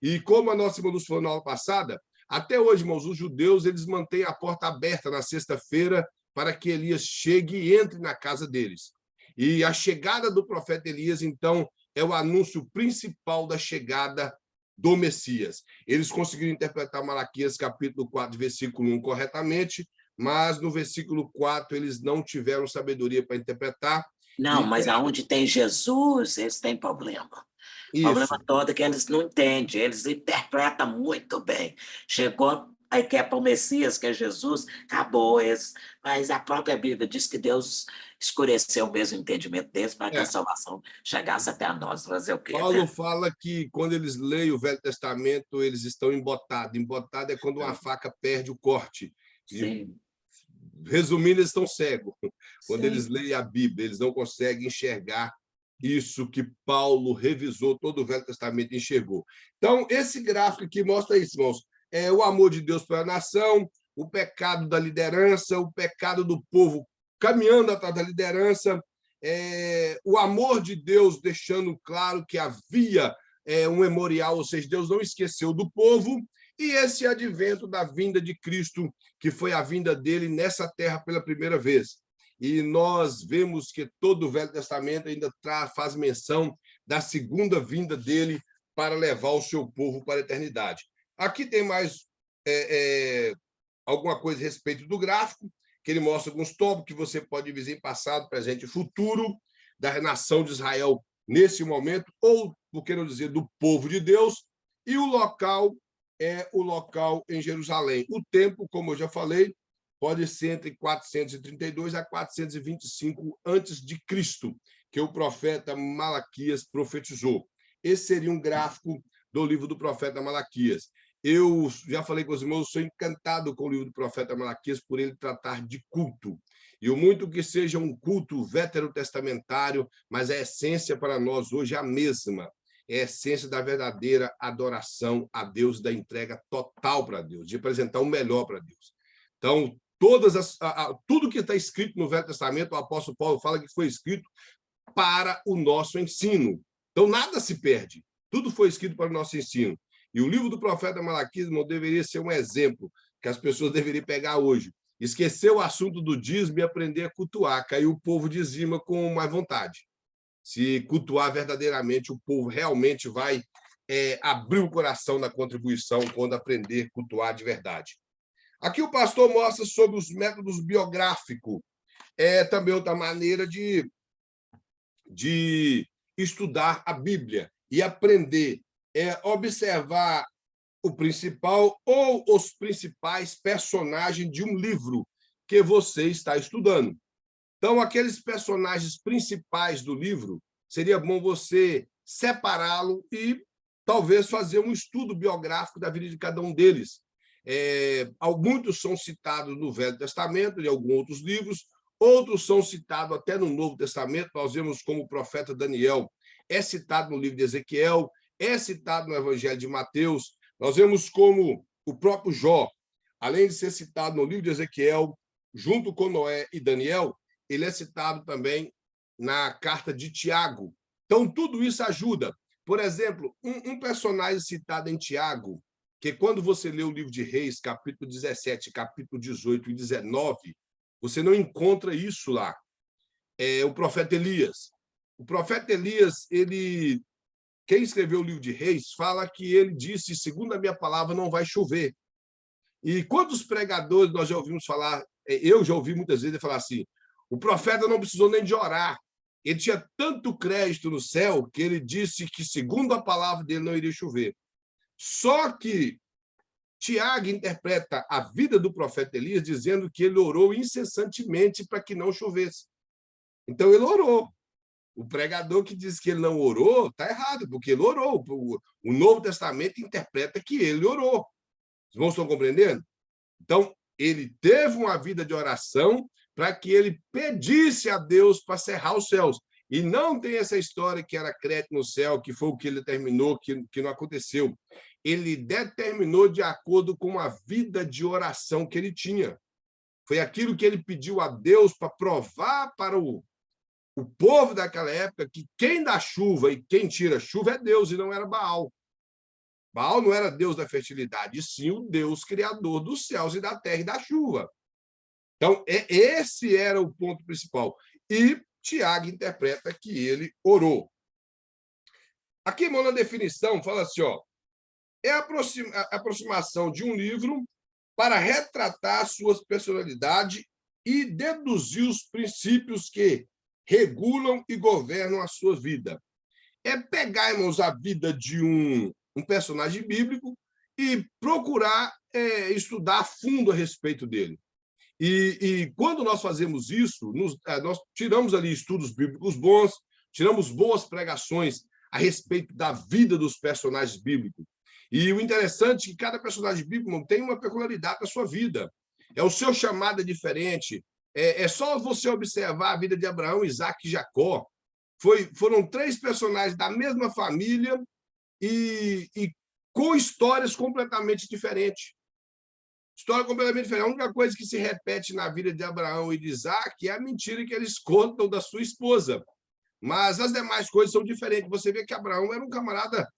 E como a nossa irmã Lúcia falou na aula passada, até hoje, irmãos, os judeus eles mantêm a porta aberta na sexta-feira para que Elias chegue e entre na casa deles. E a chegada do profeta Elias, então, é o anúncio principal da chegada do Messias. Eles conseguiram interpretar Malaquias capítulo 4, versículo 1 corretamente, mas no versículo 4 eles não tiveram sabedoria para interpretar. Não, mas aonde tem Jesus, eles têm problema. O Isso. problema todo é que eles não entendem, eles interpretam muito bem. Chegou, aí quer para o Messias, que é Jesus, acabou esse. Mas a própria Bíblia diz que Deus escureceu mesmo o entendimento deles para que a salvação chegasse até a nós. Fazer o quê, Paulo né? fala que quando eles leem o Velho Testamento, eles estão embotados. Embotado é quando uma faca perde o corte. E, Sim, resumindo, eles estão cegos. Quando eles sim. leem a Bíblia, eles não conseguem enxergar isso que Paulo revisou, todo o Velho Testamento enxergou. Então, esse gráfico aqui mostra isso, irmãos. É o amor de Deus pela nação, o pecado da liderança, o pecado do povo caminhando atrás da liderança, o amor de Deus deixando claro que havia um memorial, ou seja, Deus não esqueceu do povo, e esse advento da vinda de Cristo, que foi a vinda dele nessa terra pela primeira vez. E nós vemos que todo o Velho Testamento ainda faz menção da segunda vinda dele para levar o seu povo para a eternidade. Aqui tem mais alguma coisa a respeito do gráfico, que ele mostra alguns tópicos que você pode ver em passado, presente e futuro da nação de Israel nesse momento, ou, por que não dizer, do povo de Deus, e o local é o local em Jerusalém. O tempo, como eu já falei, pode ser entre 432 a 425 antes de Cristo, que o profeta Malaquias profetizou. Esse seria um gráfico do livro do profeta Malaquias. Eu já falei com os irmãos, sou encantado com o livro do profeta Malaquias por ele tratar de culto. E o muito que seja um culto veterotestamentário, mas a essência para nós hoje é a mesma. É a essência da verdadeira adoração a Deus, da entrega total para Deus, de apresentar o melhor para Deus. Então, tudo que está escrito no Velho Testamento, o apóstolo Paulo fala que foi escrito para o nosso ensino. Então, nada se perde. Tudo foi escrito para o nosso ensino. E o livro do profeta Malaquias deveria ser um exemplo que as pessoas deveriam pegar hoje. Esquecer o assunto do dízimo e aprender a cultuar, que aí o povo dizima com mais vontade. Se cultuar verdadeiramente, o povo realmente vai abrir o coração na contribuição quando aprender a cultuar de verdade. Aqui o pastor mostra sobre os métodos biográficos. É também outra maneira de estudar a Bíblia e aprender, observar o principal ou os principais personagens de um livro que você está estudando. Então, aqueles personagens principais do livro, seria bom você separá-lo e talvez fazer um estudo biográfico da vida de cada um deles. Muitos são citados no Velho Testamento, em alguns outros livros, outros são citados até no Novo Testamento. Nós vemos como o profeta Daniel é citado no livro de Ezequiel, é citado no Evangelho de Mateus. Nós vemos como o próprio Jó, além de ser citado no livro de Ezequiel, junto com Noé e Daniel, ele é citado também na carta de Tiago. Então, tudo isso ajuda. Por exemplo, um personagem citado em Tiago, que quando você lê o livro de Reis, capítulo 17, capítulo 18 e 19, você não encontra isso lá. É o profeta Elias. O profeta Elias, quem escreveu o livro de Reis, fala que ele disse, segundo a minha palavra, não vai chover. E quantos pregadores nós já ouvimos falar, eu já ouvi muitas vezes falar assim, o profeta não precisou nem de orar. Ele tinha tanto crédito no céu que ele disse que, segundo a palavra dele, não iria chover. Só que Tiago interpreta a vida do profeta Elias dizendo que ele orou incessantemente para que não chovesse. Então, ele orou. O pregador que diz que ele não orou está errado, porque ele orou. O Novo Testamento interpreta que ele orou. Os irmãos estão compreendendo? Então, ele teve uma vida de oração para que ele pedisse a Deus para cerrar os céus. E não tem essa história que era crédito no céu, que foi o que ele determinou, que não aconteceu. Ele determinou de acordo com a vida de oração que ele tinha. Foi aquilo que ele pediu a Deus para provar para o povo daquela época que quem dá chuva e quem tira chuva é Deus, e não era Baal. Baal não era Deus da fertilidade, e sim o Deus criador dos céus e da terra e da chuva. Então, esse era o ponto principal. E Tiago interpreta que ele orou. Aqui, irmão, na definição, fala assim, é a aproximação de um livro para retratar sua personalidade e deduzir os princípios que regulam e governam a sua vida. É pegar, irmãos, a vida de um personagem bíblico e procurar estudar a fundo a respeito dele. E quando nós fazemos isso, nós tiramos ali estudos bíblicos bons, tiramos boas pregações a respeito da vida dos personagens bíblicos. E o interessante é que cada personagem bíblico tem uma peculiaridade da sua vida. O seu chamado é diferente. É só você observar a vida de Abraão, Isaac e Jacó. Foram 3 personagens da mesma família e com histórias completamente diferentes. História completamente diferente. A única coisa que se repete na vida de Abraão e de Isaac é a mentira que eles contam da sua esposa. Mas as demais coisas são diferentes. Você vê que Abraão era um camarada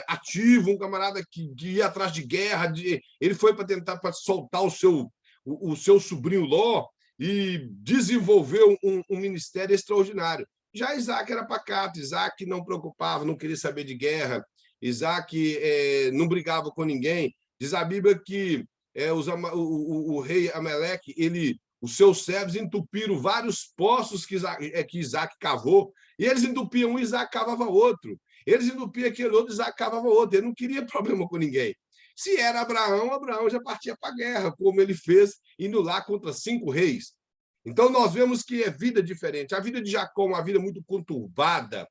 ativo, um camarada que ia atrás de guerra. Ele foi para tentar soltar o seu sobrinho Ló e desenvolveu um ministério extraordinário. Já Isaac era pacato, Isaac não preocupava, não queria saber de guerra, Isaac não brigava com ninguém. Diz a Bíblia que o rei Ameleque, os seus servos entupiram vários poços que Isaac cavou, e eles entupiam um, Isaac cavava outro. Eles entupiam aquele outro, Isaac cavava outro. Ele não queria problema com ninguém. Se era Abraão já partia para a guerra, como ele fez, indo lá contra 5 reis. Então, nós vemos que é vida diferente. A vida de Jacó é uma vida muito conturbada,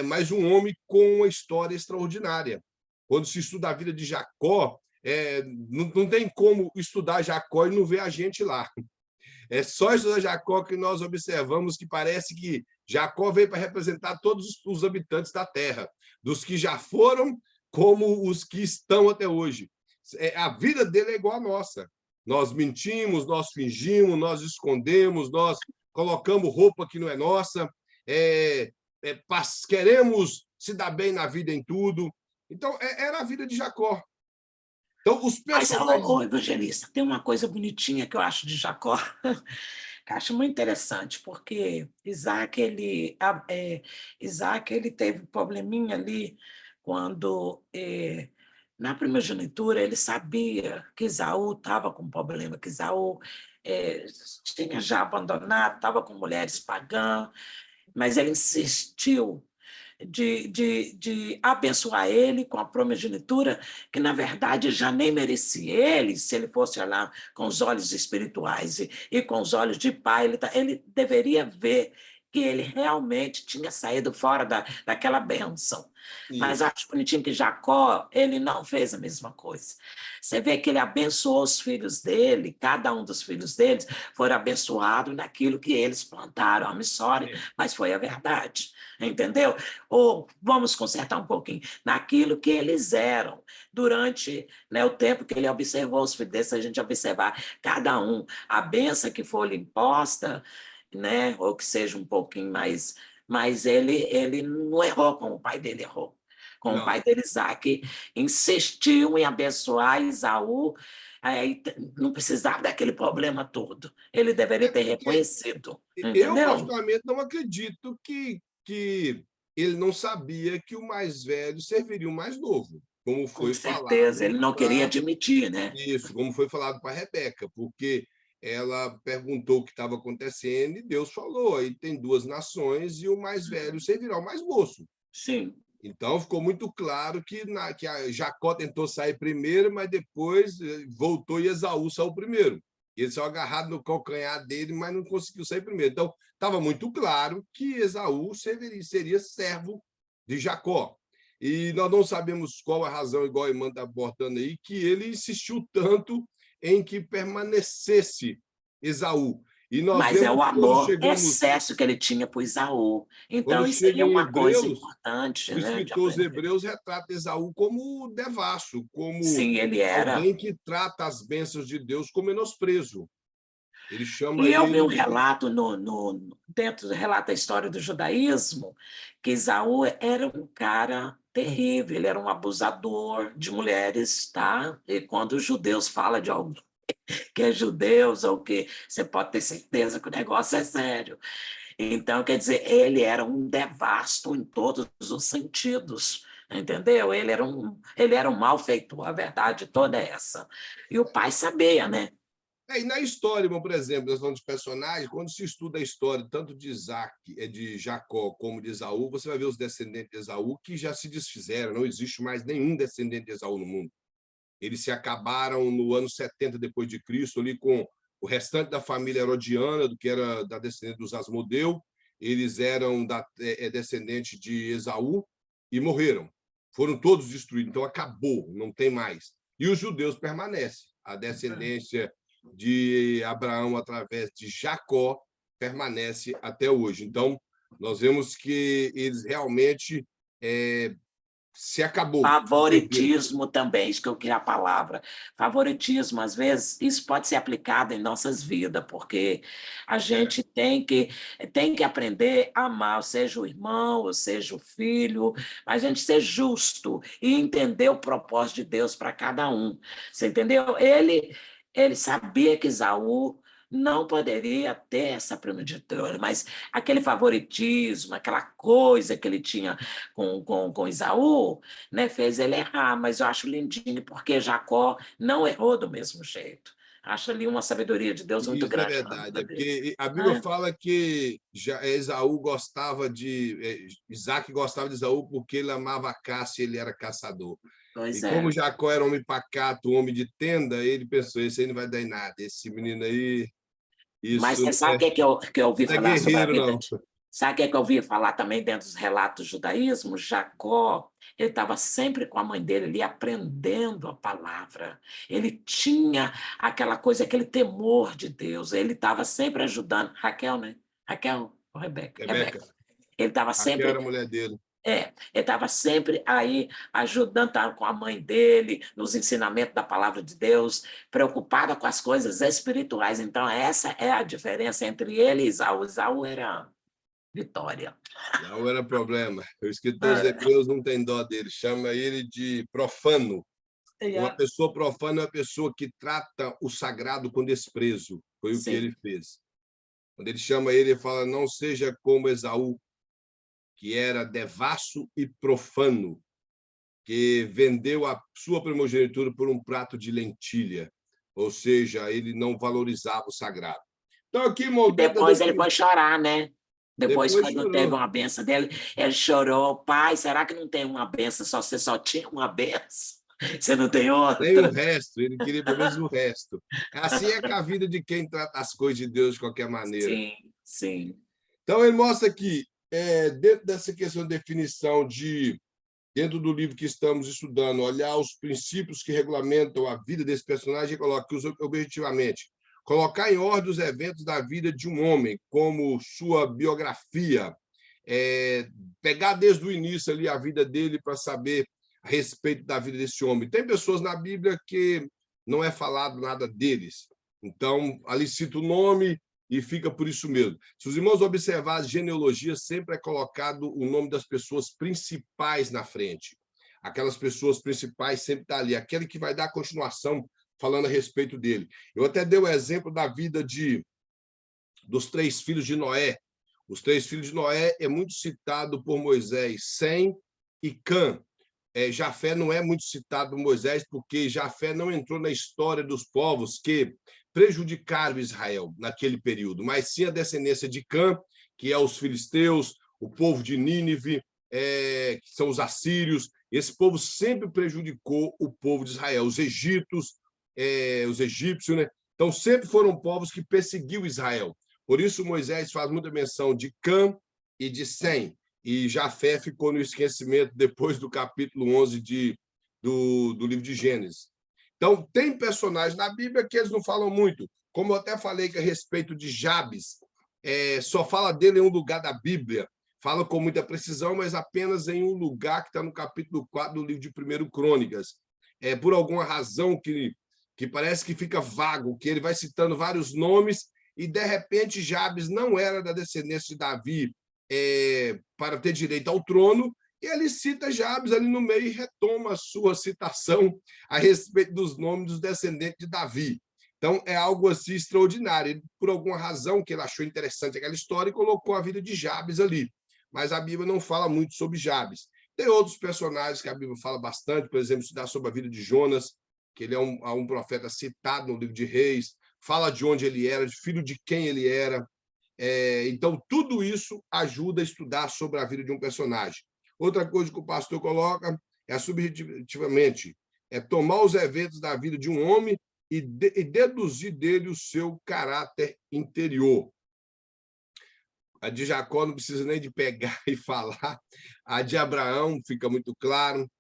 mas um homem com uma história extraordinária. Quando se estuda a vida de Jacó, não tem como estudar Jacó e não ver a gente lá. É só estudar Jacó que nós observamos que parece que Jacó veio para representar todos os habitantes da terra, dos que já foram como os que estão até hoje. A vida dele é igual à nossa. Nós mentimos, nós fingimos, nós escondemos, nós colocamos roupa que não é nossa, é, queremos se dar bem na vida em tudo. Então, era a vida de Jacó. Então, os Mas, personagens. Evangelista, tem uma coisa bonitinha que eu acho de Jacó, que eu acho muito interessante, porque Isaac ele teve um probleminha ali quando, na primogenitura, ele sabia que Esaú estava com problema, que Esaú tinha já abandonado, estava com mulheres pagãs, mas ele insistiu de abençoar ele com a primogenitura, que na verdade já nem merecia ele, se ele fosse olhar com os olhos espirituais e com os olhos de pai, ele deveria ver que ele realmente tinha saído fora daquela bênção. Mas Isso. acho bonitinho que Jacó, ele não fez a mesma coisa. Você vê que ele abençoou os filhos dele, cada um dos filhos deles foram abençoados naquilo que eles plantaram, a missória, mas foi a verdade, entendeu? Ou vamos consertar um pouquinho, naquilo que eles eram durante, né, o tempo que ele observou os filhos dele, se a gente observar cada um, a benção que for lhe imposta, né, ou que seja um pouquinho mais, mas ele não errou como o pai dele errou. Como o Não. pai dele, Isaac, insistiu em abençoar Esaú, aí não precisava daquele problema todo. Ele deveria ter Porque reconhecido, eu, entendeu? particularmente, não acredito que ele não sabia que o mais velho serviria o mais novo, como Com foi certeza, falado ele não queria para admitir, né? isso, como foi falado para Rebeca, porque ela perguntou o que estava acontecendo e Deus falou: aí tem duas nações e o mais velho servirá o mais moço. Sim. Então ficou muito claro que a Jacó tentou sair primeiro, mas depois voltou e Esaú saiu primeiro. Ele saiu agarrado no calcanhar dele, mas não conseguiu sair primeiro. Então estava muito claro que Esaú seria servo de Jacó. E nós não sabemos qual a razão, igual a irmã está abordando aí, que ele insistiu tanto em que permanecesse Esaú. E nós Mas é vemos o quando amor chegamos, excesso que ele tinha por Isaú. quando Então, isso aí chega é em uma coisa Hebreus, importante, o né, de escritor aos aprender. Hebreus retrata Esaú como devasso, como Sim, ele era. alguém que trata as bênçãos de Deus com menosprezo. Ele chama E eu vi um ele relato dentro do relato da história do judaísmo, que Esaú era um cara terrível, ele era um abusador de mulheres, tá? E quando os judeus falam de alguém que é judeus ou que você pode ter certeza que o negócio é sério. Então, quer dizer, ele era um devasto em todos os sentidos, entendeu? Ele era um malfeitor, a verdade toda é essa. E o pai sabia, né? E na história, por exemplo, nós falamos de personagens, quando se estuda a história tanto de Isaac, de Jacó, como de Esaú, você vai ver os descendentes de Esaú que já se desfizeram, não existe mais nenhum descendente de Esaú no mundo. Eles se acabaram no ano 70 depois de Cristo, ali com o restante da família herodiana, do que era da descendente dos Asmodeu. Eles eram descendente de Esaú e morreram. Foram todos destruídos, então acabou, não tem mais. E os judeus permanecem. A descendência de Abraão através de Jacó permanece até hoje. Então, nós vemos que eles realmente se acabou, se perderam. Favoritismo também, isso que eu queria a palavra. Favoritismo, às vezes, isso pode ser aplicado em nossas vidas, porque a É, gente tem que aprender a amar, seja o irmão, ou seja o filho, mas a gente ser justo e entender o propósito de Deus para cada um. Você entendeu? Ele sabia que Esaú não poderia ter essa primogenitura, mas aquele favoritismo, aquela coisa que ele tinha com Esaú, né, fez ele errar, mas eu acho lindinho, porque Jacó não errou do mesmo jeito. Acho ali uma sabedoria de Deus muito isso é grande na verdade. vida É dele. porque a Bíblia Né? fala que Esaú gostava de. Isaac gostava de Esaú porque ele amava a caça e ele era caçador. E Pois como é. Jacó era homem pacato, homem de tenda, ele pensou: esse aí não vai dar em nada. Esse menino aí, Mas isso você sabe o que, é que eu ouvi não é falar sobre a guerreiro, vida não. de. Sabe o que, é que eu ouvi falar também dentro dos relatos do judaísmo? Jacó, ele estava sempre com a mãe dele ali aprendendo a palavra. Ele tinha aquela coisa, aquele temor de Deus. Ele estava sempre ajudando. Raquel, né? Raquel ou Rebeca? Rebeca, Rebeca. Ele estava Raquel era sempre a mulher dele. Ele estava sempre aí ajudando, estava com a mãe dele, nos ensinamentos da palavra de Deus, preocupada com as coisas espirituais. Então, essa é a diferença entre ele e Esaú. Esaú era vitória. Não era problema. O escritor aos É, Hebreus não tem dó dele, chama ele de profano. Uma é, pessoa profana é uma pessoa que trata o sagrado com desprezo. Foi o que sim. ele fez. Quando ele chama ele, ele fala: não seja como Esaú, que era devasso e profano, que vendeu a sua primogenitura por um prato de lentilha. Ou seja, ele não valorizava o sagrado. Então, aqui, irmão, E dentro da depois ele foi definição, chorar, né? Depois, depois quando teve chorou. uma benção dele, ele chorou. Pai, será que não tem uma benção? Você só tinha uma benção? Você não tem Nem o outra? resto, ele queria pelo menos o resto. Assim é que a vida de quem trata as coisas de Deus de qualquer maneira. Sim, sim. Então, ele mostra aqui, dentro dessa questão de definição dentro do livro que estamos estudando, olhar os princípios que regulamentam a vida desse personagem, coloca que, objetivamente, colocar em ordem os eventos da vida de um homem, como sua biografia, pegar desde o início ali a vida dele para saber a respeito da vida desse homem. Tem pessoas na Bíblia que não é falado nada deles. Então, ali cita o nome e fica por isso mesmo. Se os irmãos observarem as genealogias, sempre é colocado o nome das pessoas principais na frente. Aquelas pessoas principais sempre estão ali. Aquele que vai dar continuação falando a respeito dele. Eu até dei o exemplo da vida dos 3 filhos de Noé. Os 3 filhos de Noé é muito citado por Moisés, Sem e Cã. Jafé não é muito citado por Moisés, porque Jafé não entrou na história dos povos que prejudicaram Israel naquele período, mas sim a descendência de Cã, que é os filisteus, o povo de Nínive, que são os assírios. Esse povo sempre prejudicou o povo de Israel. Os egípcios, né? Então, sempre foram povos que perseguiu Israel. Por isso, Moisés faz muita menção de Cã e de Sem. E Jafé ficou no esquecimento depois do capítulo 11 do livro de Gênesis. Então, tem personagens na Bíblia que eles não falam muito. Como eu até falei que a respeito de Jabes, só fala dele em um lugar da Bíblia. Fala com muita precisão, mas apenas em um lugar que está no capítulo 4 do livro de 1 Crônicas. Por alguma razão que parece que fica vago, que ele vai citando vários nomes e, de repente, Jabes não era da descendência de Davi para ter direito ao trono, e ele cita Jabes ali no meio e retoma a sua citação a respeito dos nomes dos descendentes de Davi. Então, é algo assim extraordinário. Ele, por alguma razão que ele achou interessante aquela história, colocou a vida de Jabes ali. Mas a Bíblia não fala muito sobre Jabes. Tem outros personagens que a Bíblia fala bastante, por exemplo, se dá sobre a vida de Jonas, que ele é um profeta citado no livro de Reis, fala de onde ele era, de filho de quem ele era. Então, tudo isso ajuda a estudar sobre a vida de um personagem. Outra coisa que o pastor coloca é, subjetivamente, tomar os eventos da vida de um homem e deduzir dele o seu caráter interior. A de Jacó não precisa nem de pegar e falar. A de Abraão fica muito claro.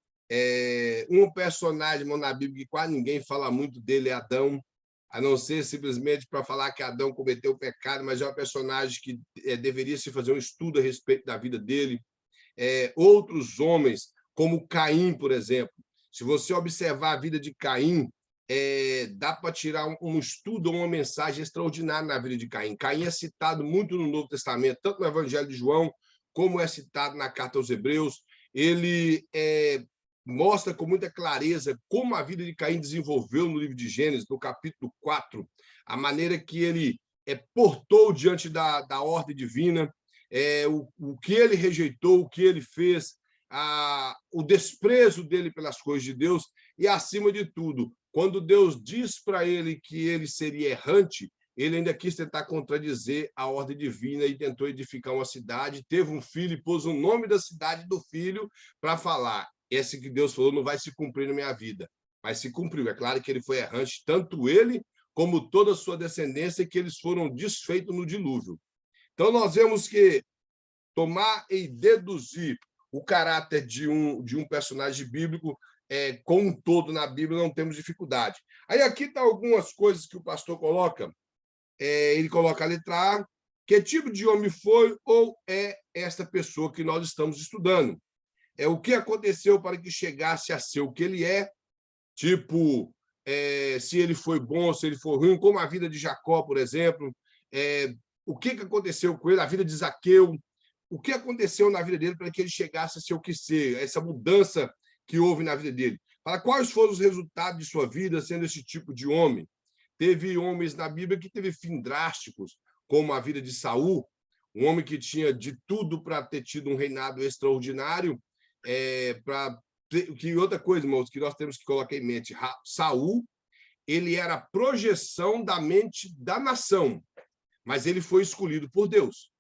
Um personagem na Bíblia que quase ninguém fala muito dele é Adão, a não ser simplesmente para falar que Adão cometeu o pecado, mas é um personagem que deveria se fazer um estudo a respeito da vida dele. Outros homens, como Caim, por exemplo. Se você observar a vida de Caim, dá para tirar um estudo ou uma mensagem extraordinária na vida de Caim. Caim é citado muito no Novo Testamento, tanto no Evangelho de João, como é citado na Carta aos Hebreus. Ele mostra com muita clareza como a vida de Caim desenvolveu no livro de Gênesis, no capítulo 4, a maneira que ele portou diante da ordem divina, o que ele rejeitou, o que ele fez, o desprezo dele pelas coisas de Deus e, acima de tudo, quando Deus diz para ele que ele seria errante, ele ainda quis tentar contradizer a ordem divina e tentou edificar uma cidade, teve um filho e pôs o nome da cidade do filho para falar: esse que Deus falou não vai se cumprir na minha vida. Mas se cumpriu. É claro que ele foi errante, tanto ele como toda a sua descendência, que eles foram desfeitos no dilúvio. Então, nós vemos que tomar e deduzir o caráter de um personagem bíblico, como um todo na Bíblia, não temos dificuldade. Aí aqui estão algumas coisas que o pastor coloca. Ele coloca a letra A: que tipo de homem foi ou é esta pessoa que nós estamos estudando? o que aconteceu para que chegasse a ser o que ele é, tipo, se ele foi bom, se ele foi ruim, como a vida de Jacó, por exemplo, o que aconteceu com ele, a vida de Zaqueu, o que aconteceu na vida dele para que ele chegasse a ser o que ser, essa mudança que houve na vida dele. Para quais foram os resultados de sua vida sendo esse tipo de homem? Teve homens na Bíblia que teve fim drásticos, como a vida de Saul, um homem que tinha de tudo para ter tido um reinado extraordinário, que outra coisa, irmãos, que nós temos que colocar em mente, Saul, ele era a projeção da mente da nação, mas ele foi escolhido por Deus.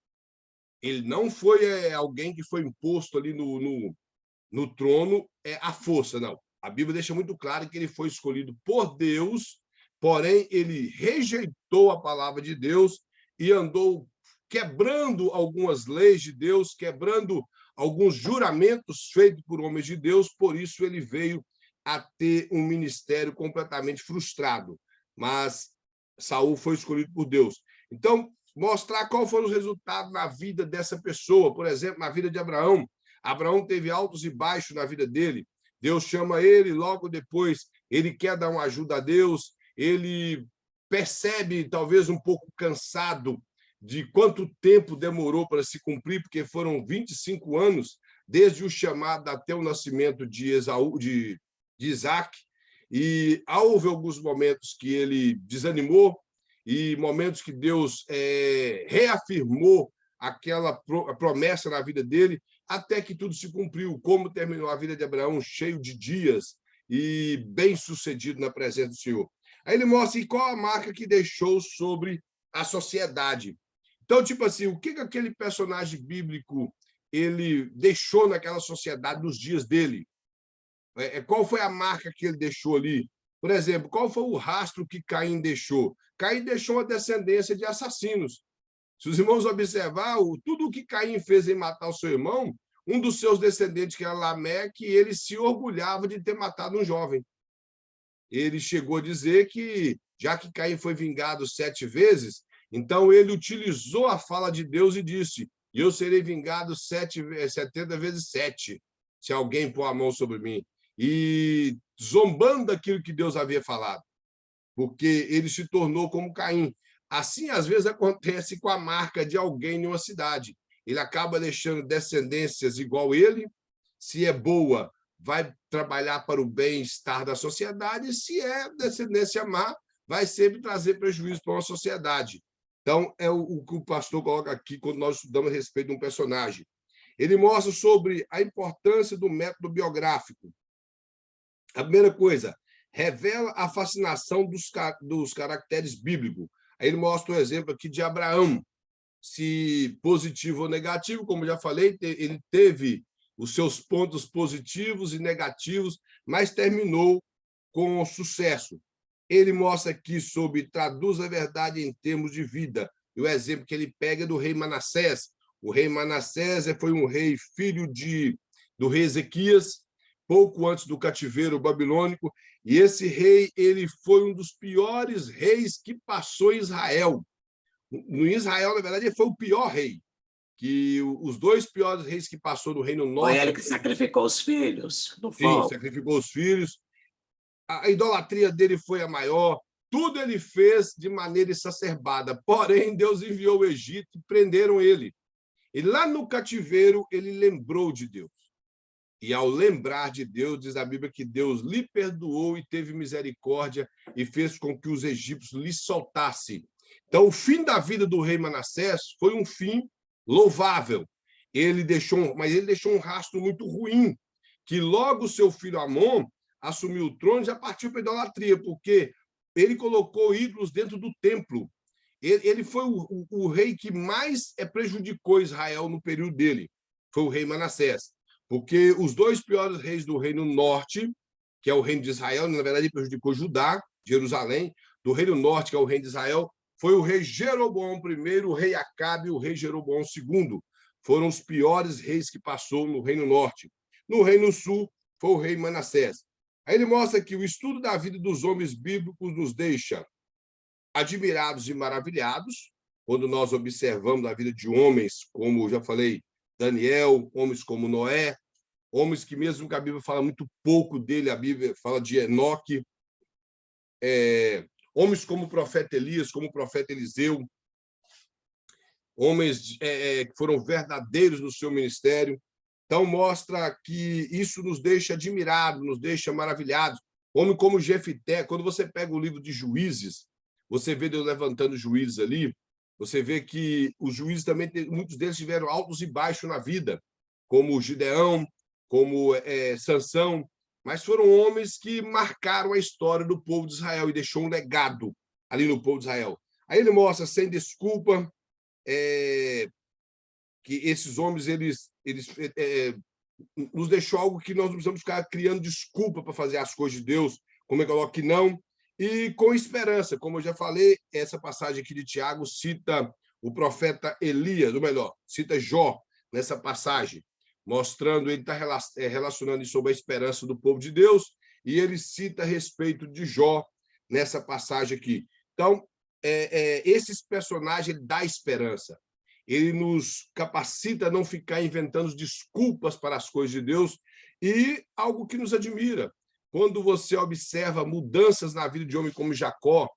Ele não foi alguém que foi imposto ali no trono à força, não. A Bíblia deixa muito claro que ele foi escolhido por Deus, porém ele rejeitou a palavra de Deus e andou quebrando algumas leis de Deus, quebrando alguns juramentos feitos por homens de Deus, por isso ele veio a ter um ministério completamente frustrado. Mas Saul foi escolhido por Deus. Então, mostrar qual foram os resultados na vida dessa pessoa, por exemplo, na vida de Abraão. Abraão teve altos e baixos na vida dele. Deus chama ele, logo depois ele quer dar uma ajuda a Deus, ele percebe, talvez um pouco cansado, de quanto tempo demorou para se cumprir, porque foram 25 anos, desde o chamado até o nascimento de Isaac, e houve alguns momentos que ele desanimou, e momentos que Deus reafirmou aquela promessa na vida dele, até que tudo se cumpriu, como terminou a vida de Abraão, cheio de dias e bem-sucedido na presença do Senhor. Aí ele mostra qual a marca que deixou sobre a sociedade. Então, tipo assim, o que aquele personagem bíblico ele deixou naquela sociedade nos dias dele? Qual foi a marca que ele deixou ali? Por exemplo, qual foi o rastro que Caim deixou? Caim deixou uma descendência de assassinos. Se os irmãos observar, tudo o que Caim fez em matar o seu irmão, um dos seus descendentes, que era Lameque, ele se orgulhava de ter matado um jovem. Ele chegou a dizer que, já que Caim foi vingado 7 vezes, então ele utilizou a fala de Deus e disse: eu serei vingado 70 vezes 7, se alguém pôr a mão sobre mim. E zombando daquilo que Deus havia falado, porque ele se tornou como Caim. Assim, às vezes, acontece com a marca de alguém em uma cidade. Ele acaba deixando descendências igual ele, se é boa, vai trabalhar para o bem-estar da sociedade, se é descendência má, vai sempre trazer prejuízo para uma sociedade. Então, é o que o pastor coloca aqui quando nós estudamos a respeito de um personagem. Ele mostra sobre a importância do método biográfico. A primeira coisa, revela a fascinação dos caracteres bíblicos. Aí ele mostra o exemplo aqui de Abraão, se positivo ou negativo, como já falei, ele teve os seus pontos positivos e negativos, mas terminou com sucesso. Ele mostra aqui sobre traduz a verdade em termos de vida. E o exemplo que ele pega é do rei Manassés. O rei Manassés foi um rei filho do rei Ezequias, pouco antes do cativeiro babilônico, e esse rei ele foi um dos piores reis que passou em Israel. No Israel, na verdade, ele foi o pior rei, que os 2 piores reis que passou no Reino Foi Norte... ele que sacrificou os filhos no Sim, fogo. sacrificou os filhos. A idolatria dele foi a maior. Tudo ele fez de maneira exacerbada. Porém, Deus enviou o Egito e prenderam ele. E lá no cativeiro, ele lembrou de Deus. E ao lembrar de Deus, diz a Bíblia que Deus lhe perdoou e teve misericórdia e fez com que os egípcios lhe soltassem. Então, o fim da vida do rei Manassés foi um fim louvável. Mas ele deixou um rastro muito ruim, que logo seu filho Amon assumiu o trono e já partiu para a idolatria, porque ele colocou ídolos dentro do templo. Ele foi o rei que mais prejudicou Israel no período dele. Foi o rei Manassés. Porque os 2 piores reis do Reino Norte, que é o reino de Israel, na verdade prejudicou Judá, Jerusalém, do Reino Norte, que é o reino de Israel, foi o rei Jeroboão I, o rei Acabe e o rei Jeroboão II. Foram os piores reis que passou no Reino Norte. No Reino Sul, foi o rei Manassés. Aí ele mostra que o estudo da vida dos homens bíblicos nos deixa admirados e maravilhados, quando nós observamos a vida de homens, como já falei, Daniel, homens como Noé, homens que, mesmo que a Bíblia fala muito pouco dele, a Bíblia fala de Enoque, homens como o profeta Elias, como o profeta Eliseu, homens que foram verdadeiros no seu ministério. Então, mostra que isso nos deixa admirados, nos deixa maravilhados. Homem como Jefité, quando você pega o livro de Juízes, você vê Deus levantando juízes ali, você vê que os juízes também, muitos deles tiveram altos e baixos na vida, como Gideão, como Sansão, mas foram homens que marcaram a história do povo de Israel e deixou um legado ali no povo de Israel. Aí ele mostra, sem desculpa, que esses homens eles nos deixou algo que nós não precisamos ficar criando desculpa para fazer as coisas de Deus, como eu coloco que não, e com esperança. Como eu já falei, essa passagem aqui de Tiago cita o profeta Elias, ou melhor, cita Jó nessa passagem, mostrando, ele está relacionando isso sobre a esperança do povo de Deus, e ele cita a respeito de Jó nessa passagem aqui. Então, esses personagens dão esperança. Ele nos capacita a não ficar inventando desculpas para as coisas de Deus, e algo que nos admira. Quando você observa mudanças na vida de homem como Jacó,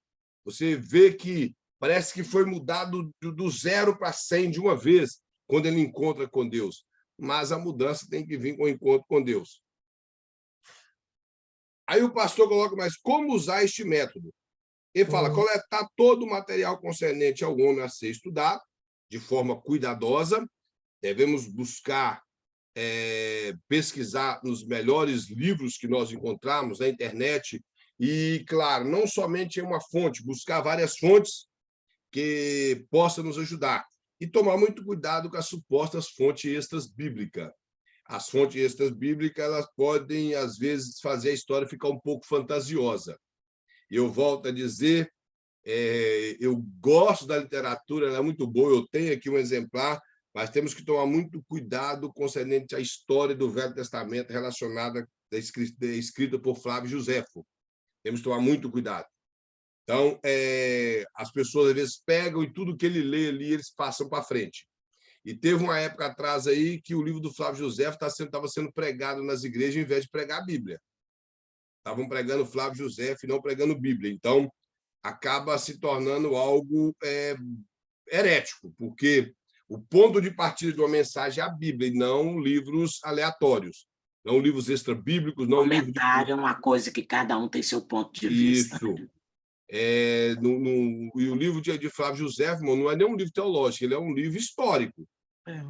você vê que parece que foi mudado do 0 para 100 de uma vez, quando ele encontra com Deus. Mas a mudança tem que vir com o encontro com Deus. Aí o pastor coloca, mas como usar este método? Ele fala, coletar todo o material concernente ao homem a ser estudado, de forma cuidadosa. Devemos buscar pesquisar nos melhores livros que nós encontramos na internet e, claro, não somente em uma fonte, buscar várias fontes que possam nos ajudar e tomar muito cuidado com as supostas fontes extras bíblicas. As fontes extras bíblicas, elas podem, às vezes, fazer a história ficar um pouco fantasiosa. E eu volto a dizer, eu gosto da literatura, ela é muito boa, eu tenho aqui um exemplar, mas temos que tomar muito cuidado concernente à história do Velho Testamento relacionada, escrita por Flávio Josefo. Temos que tomar muito cuidado. Então, as pessoas, às vezes, pegam e tudo que ele lê ali, eles passam para frente. E teve uma época atrás aí que o livro do Flávio Josefo estava sendo pregado nas igrejas em vez de pregar a Bíblia. Estavam pregando Flávio Josefo e não pregando Bíblia. Então, acaba se tornando algo herético, porque o ponto de partida de uma mensagem é a Bíblia, e não livros aleatórios, não livros extra-bíblicos, não livros de... Comentário é uma coisa que cada um tem seu ponto de vista. Isso. E o livro de Flávio Josefo, não é nem um livro teológico, ele é um livro histórico,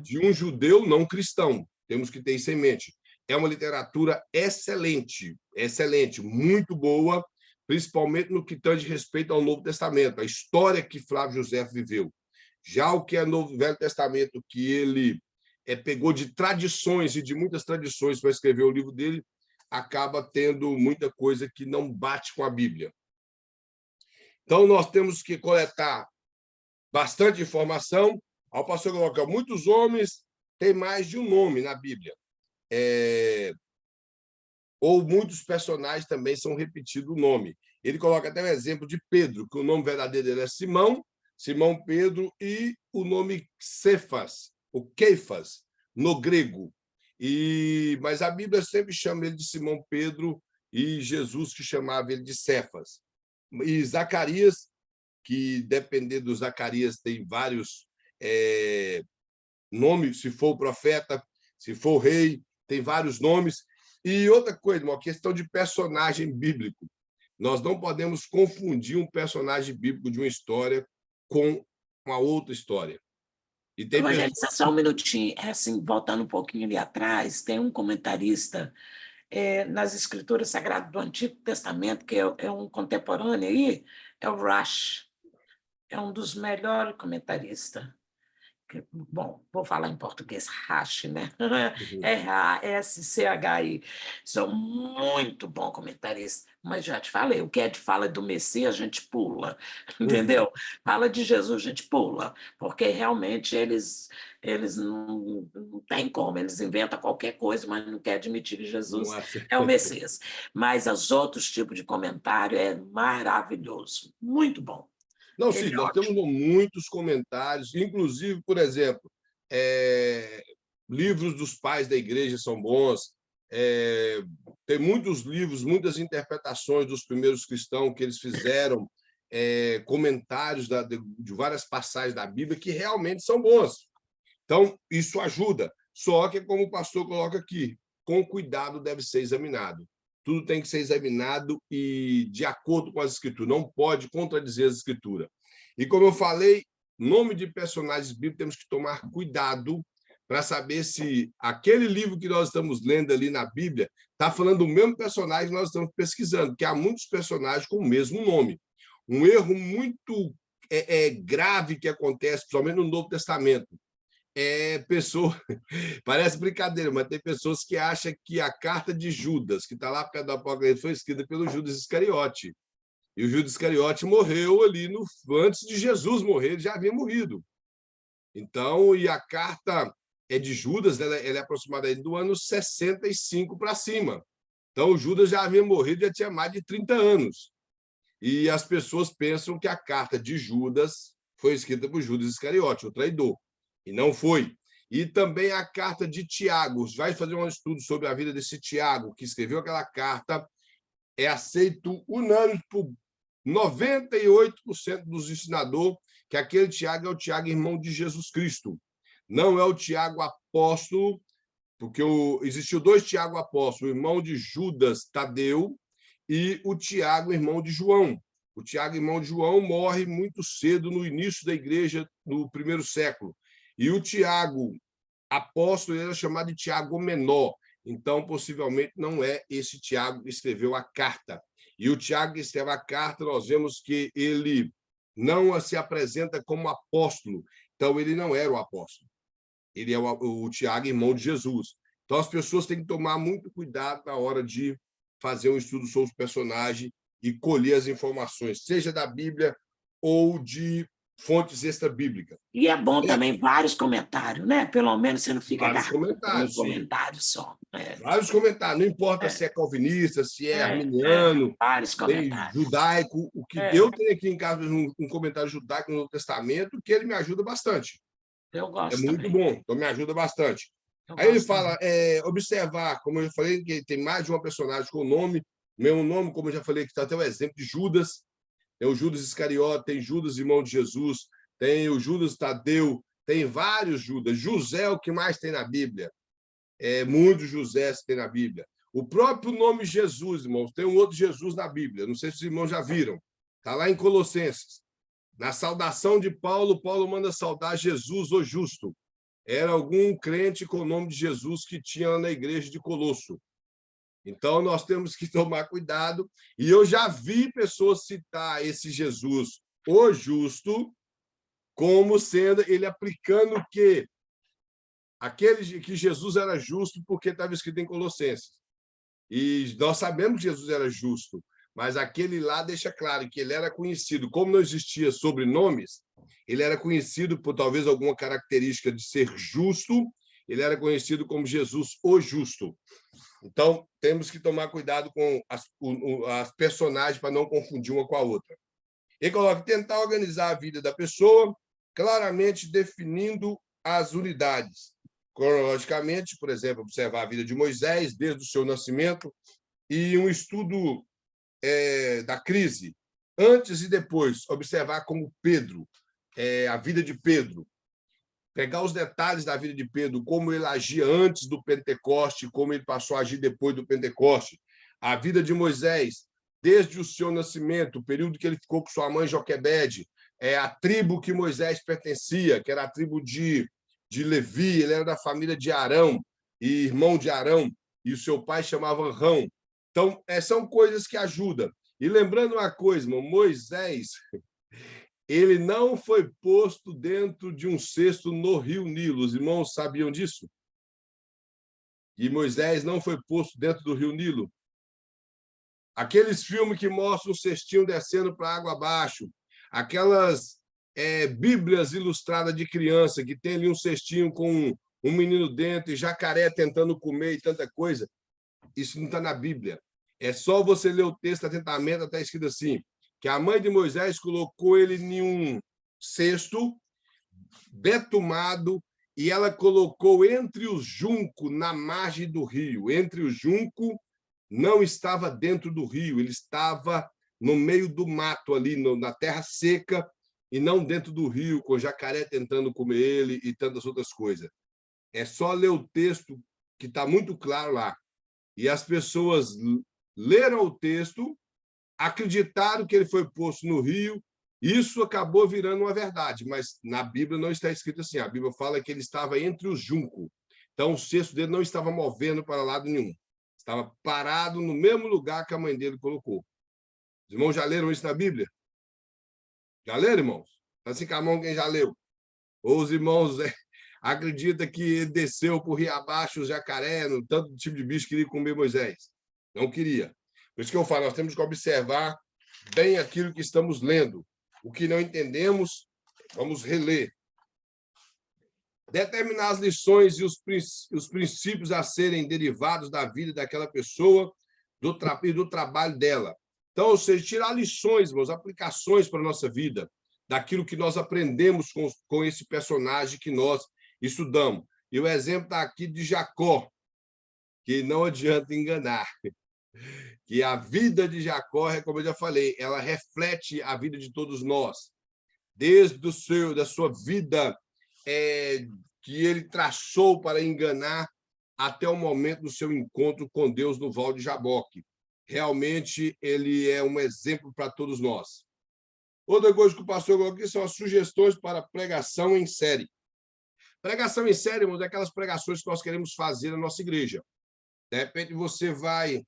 de um judeu não cristão. Temos que ter isso em mente. É uma literatura excelente, excelente, muito boa, principalmente no que tange respeito ao Novo Testamento, a história que Flávio Josefo viveu. Já o que é no Velho Testamento, que ele pegou de tradições e de muitas tradições para escrever o livro dele, acaba tendo muita coisa que não bate com a Bíblia. Então, nós temos que coletar bastante informação. Ao pastor coloca, muitos homens têm mais de um nome na Bíblia. Ou muitos personagens também são repetidos o nome. Ele coloca até um exemplo de Pedro, que o nome verdadeiro dele é Simão, Simão Pedro, e o nome Cefas, o Keifas, no grego. Mas a Bíblia sempre chama ele de Simão Pedro e Jesus que chamava ele de Cefas. E Zacarias, que dependendo do Zacarias tem vários nomes, se for o profeta, se for o rei, tem vários nomes. E outra coisa, uma questão de personagem bíblico. Nós não podemos confundir um personagem bíblico de uma história com uma outra história. E tem Evangelho, só um minutinho, assim, voltando um pouquinho ali atrás, tem um comentarista nas Escrituras Sagradas do Antigo Testamento, que é um contemporâneo aí, é o Rash, é um dos melhores comentaristas. Bom, vou falar em português, Rashi, né? R-A-S-C-H-I. Sou muito bom comentarista, mas já te falei, o que é de fala do Messias, a gente pula, entendeu? Fala de Jesus, a gente pula, porque realmente eles não têm como, eles inventam qualquer coisa, mas não quer admitir que Jesus é o Messias. Mas os outros tipos de comentário é maravilhoso, muito bom. Não, sim, nós temos muitos comentários, inclusive, por exemplo, livros dos pais da igreja são bons, tem muitos livros, muitas interpretações dos primeiros cristãos que eles fizeram, comentários de várias passagens da Bíblia que realmente são bons. Então, isso ajuda. Só que, como o pastor coloca aqui, com cuidado deve ser examinado. Tudo tem que ser examinado e de acordo com as escrituras. Não pode contradizer as escrituras. E, como eu falei, nome de personagens bíblicos, temos que tomar cuidado para saber se aquele livro que nós estamos lendo ali na Bíblia está falando do mesmo personagem que nós estamos pesquisando, porque há muitos personagens com o mesmo nome. Um erro muito grave que acontece, principalmente no Novo Testamento, pessoa, parece brincadeira, mas tem pessoas que acham que a carta de Judas, que está lá perto do Apocalipse, foi escrita pelo Judas Iscariote. E o Judas Iscariote morreu ali antes de Jesus morrer, ele já havia morrido. Então, e a carta de Judas, ela é aproximadamente do ano 65 para cima. Então, o Judas já havia morrido, já tinha mais de 30 anos. E as pessoas pensam que a carta de Judas foi escrita por Judas Iscariote, o traidor. E não foi. E também a carta de Tiago. Vai fazer um estudo sobre a vida desse Tiago, que escreveu aquela carta, é aceito unânime por 98% dos ensinadores, que aquele Tiago é o Tiago, irmão de Jesus Cristo. Não é o Tiago apóstolo, porque existiu 2 Tiago apóstolos, o irmão de Judas Tadeu e o Tiago, irmão de João. O Tiago, irmão de João, morre muito cedo no início da igreja, no 1º século. E o Tiago apóstolo era chamado de Tiago Menor. Então, possivelmente, não é esse Tiago que escreveu a carta. E o Tiago que escreveu a carta, nós vemos que ele não se apresenta como apóstolo. Então, ele não era o apóstolo. Ele é o Tiago, irmão de Jesus. Então, as pessoas têm que tomar muito cuidado na hora de fazer um estudo sobre os personagens e colher as informações, seja da Bíblia ou de fontes extra-bíblicas. E é bom também vários comentários, né? Pelo menos você não fica Vários agarrado com um comentários, sim. comentário só. Vários comentários. Não importa se é calvinista, se é arminiano, vários tem comentários. judaico. O que eu tenho aqui em casa um comentário judaico no Novo Testamento que ele me ajuda bastante. Eu gosto É muito também. bom, então me ajuda bastante. Aí ele fala, observar, como eu já falei, que tem mais de uma personagem com o nome, mesmo nome, como eu já falei, que está até o exemplo de Judas. Tem o Judas Iscariote, tem Judas, irmão de Jesus, tem o Judas Tadeu, tem vários Judas. José é o que mais tem na Bíblia. Muitos Josés tem na Bíblia. O próprio nome Jesus, irmãos, tem um outro Jesus na Bíblia. Não sei se os irmãos já viram. Está lá em Colossenses. Na saudação de Paulo, Paulo manda saudar Jesus, o justo. Era algum crente com o nome de Jesus que tinha na igreja de Colosso. Então, nós temos que tomar cuidado. E eu já vi pessoas citar esse Jesus, o justo, como sendo ele aplicando que aquele que Jesus era justo porque estava escrito em Colossenses. E nós sabemos que Jesus era justo, mas aquele lá deixa claro que ele era conhecido, como não existia sobrenomes, ele era conhecido por talvez alguma característica de ser justo, ele era conhecido como Jesus o Justo. Então, temos que tomar cuidado com as personagens para não confundir uma com a outra. Ele coloca tentar organizar a vida da pessoa, claramente definindo as unidades. Cronologicamente, por exemplo, observar a vida de Moisés desde o seu nascimento e um estudo da crise, antes e depois, observar como Pedro, a vida de Pedro, pegar os detalhes da vida de Pedro, como ele agia antes do Pentecoste, como ele passou a agir depois do Pentecoste, a vida de Moisés, desde o seu nascimento, o período que ele ficou com sua mãe Joquebede, a tribo que Moisés pertencia, que era a tribo de Levi, ele era da família de Arão, e irmão de Arão, e o seu pai chamava Rão. Então, são coisas que ajudam. E lembrando uma coisa, irmão, Moisés, ele não foi posto dentro de um cesto no rio Nilo. Os irmãos sabiam disso? E Moisés não foi posto dentro do rio Nilo. Aqueles filmes que mostram o cestinho descendo para a água abaixo, aquelas bíblias ilustradas de criança, que tem ali um cestinho com um menino dentro e jacaré tentando comer e tanta coisa, isso não está na Bíblia. É só você ler o texto atentamente, está escrito assim, que a mãe de Moisés colocou ele em um cesto betumado e ela colocou entre os juncos, na margem do rio. Entre o junco, não estava dentro do rio, ele estava no meio do mato, ali na terra seca, e não dentro do rio, com jacaré tentando comer ele e tantas outras coisas. É só ler o texto que está muito claro lá. E as pessoas leram o texto, acreditaram que ele foi posto no rio, isso acabou virando uma verdade, mas na Bíblia não está escrito assim. A Bíblia fala que ele estava entre os juncos. Então, o cesto dele não estava movendo para lado nenhum. Estava parado no mesmo lugar que a mãe dele colocou. Os irmãos já leram isso na Bíblia? Já leram, irmãos? Assim com a mão quem já leu. Ou os irmãos acreditam que ele desceu por rio abaixo, o jacaré, no tanto tipo de bicho que queria comer Moisés. Não queria. Por isso que eu falo, nós temos que observar bem aquilo que estamos lendo. O que não entendemos, vamos reler. Determinar as lições e os princípios a serem derivados da vida daquela pessoa e do trabalho dela. Então, ou seja, tirar lições, irmãos, aplicações para a nossa vida, daquilo que nós aprendemos com esse personagem que nós estudamos. E o exemplo está aqui de Jacó, que não adianta enganar. Que a vida de Jacó, como eu já falei, ela reflete a vida de todos nós. Desde da sua vida que ele traçou para enganar até o momento do seu encontro com Deus no Val de Jaboque. Realmente, ele é um exemplo para todos nós. Outra coisa que o pastor colocou aqui são as sugestões para pregação em série. Pregação em série, irmãos, é aquelas pregações que nós queremos fazer na nossa igreja. De repente, você vai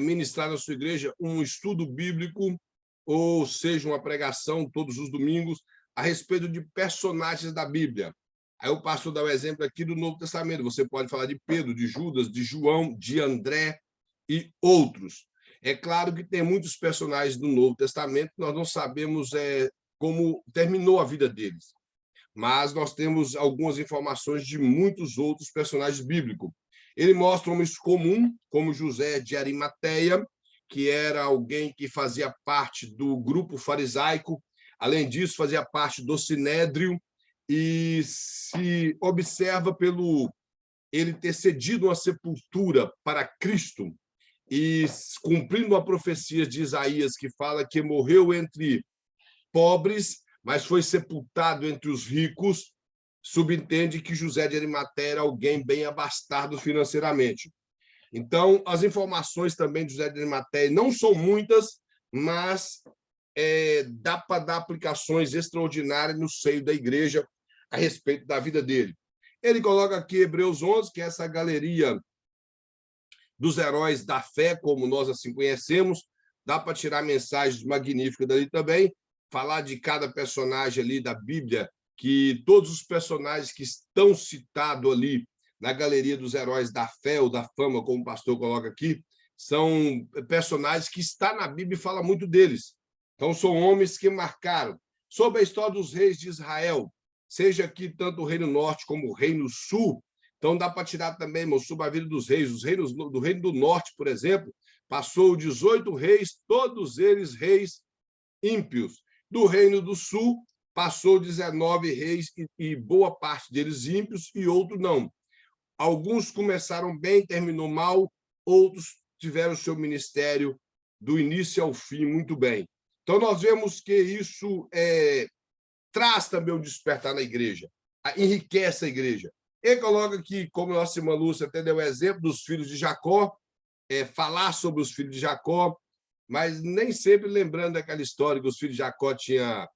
ministrar na sua igreja um estudo bíblico, ou seja, uma pregação todos os domingos a respeito de personagens da Bíblia. Aí o pastor dá o exemplo aqui do Novo Testamento. Você pode falar de Pedro, de Judas, de João, de André e outros. É claro que tem muitos personagens do Novo Testamento, nós não sabemos como terminou a vida deles, mas nós temos algumas informações de muitos outros personagens bíblicos. Ele mostra homens comuns, como José de Arimateia, que era alguém que fazia parte do grupo farisaico, além disso, fazia parte do Sinédrio, e se observa pelo ele ter cedido uma sepultura para Cristo, e cumprindo a profecia de Isaías, que fala que morreu entre pobres, mas foi sepultado entre os ricos, subentende que José de Arimateia era alguém bem abastado financeiramente. Então, as informações também de José de Arimateia não são muitas, mas dá para dar aplicações extraordinárias no seio da igreja a respeito da vida dele. Ele coloca aqui Hebreus 11, que é essa galeria dos heróis da fé, como nós assim conhecemos. Dá para tirar mensagens magníficas dali também, falar de cada personagem ali da Bíblia, que todos os personagens que estão citados ali na galeria dos heróis da fé ou da fama, como o pastor coloca aqui, são personagens que está na Bíblia e fala muito deles. Então, são homens que marcaram. Sobre a história dos reis de Israel, seja aqui tanto o Reino Norte como o Reino Sul, então dá para tirar também, irmão, sobre a vida dos reis. Os reinos do Reino do Norte, por exemplo, passou 18 reis, todos eles reis ímpios. Do Reino do Sul, passou 19 reis e boa parte deles ímpios e outros não. Alguns começaram bem, terminou mal, outros tiveram seu ministério do início ao fim muito bem. Então, nós vemos que isso traz também um despertar na igreja, enriquece a igreja. Ele coloca que, como a nossa irmã Lúcia até deu o exemplo dos filhos de Jacó, falar sobre os filhos de Jacó, mas nem sempre lembrando daquela história que os filhos de Jacó tinham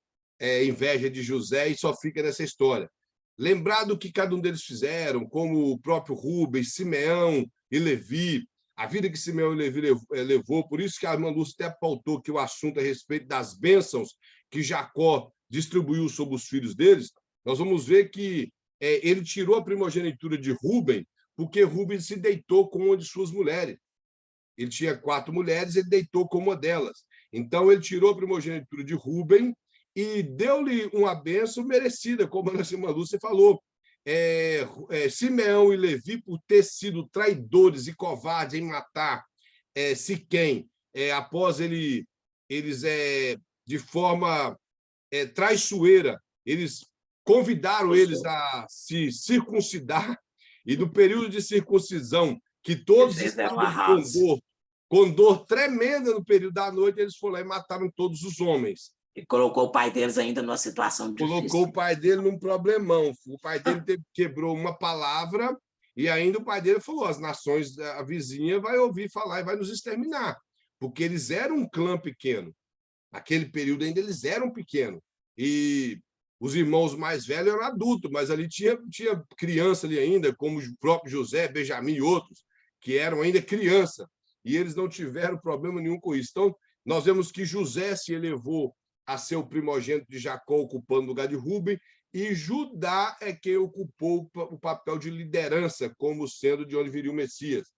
inveja de José e só fica nessa história. Lembrar do que cada um deles fizeram, como o próprio Rubens, Simeão e Levi, a vida que Simeão e Levi levou, por isso que a irmã Lúcia até pautou que o assunto a respeito das bênçãos que Jacó distribuiu sobre os filhos deles, nós vamos ver que ele tirou a primogenitura de Rubem, porque Rubem se deitou com uma de suas mulheres. Ele tinha 4 mulheres, ele deitou com uma delas. Então, ele tirou a primogenitura de Rubem e deu-lhe uma bênção merecida, como a nossa irmã Lúcia falou. Simeão e Levi, por ter sido traidores e covardes em matar Siquém, após eles, de forma traiçoeira, eles convidaram eles a se circuncidar, e no período de circuncisão, que todos Eles eram estavam arraso. com dor tremenda no período da noite, eles foram lá e mataram todos os homens. E colocou o pai deles ainda numa situação Colocou difícil. o pai dele num problemão. O pai dele quebrou uma palavra e ainda o pai dele falou: as nações, a vizinha vai ouvir falar e vai nos exterminar, porque eles eram um clã pequeno. Naquele período ainda eles eram pequenos. E os irmãos mais velhos eram adultos, mas ali tinha criança ali ainda, como o próprio José, Benjamim e outros, que eram ainda criança. E eles não tiveram problema nenhum com isso. Então, nós vemos que José se elevou a ser o primogênito de Jacó, ocupando o lugar de Rubem, e Judá é quem ocupou o papel de liderança, como sendo de onde viria o Messias.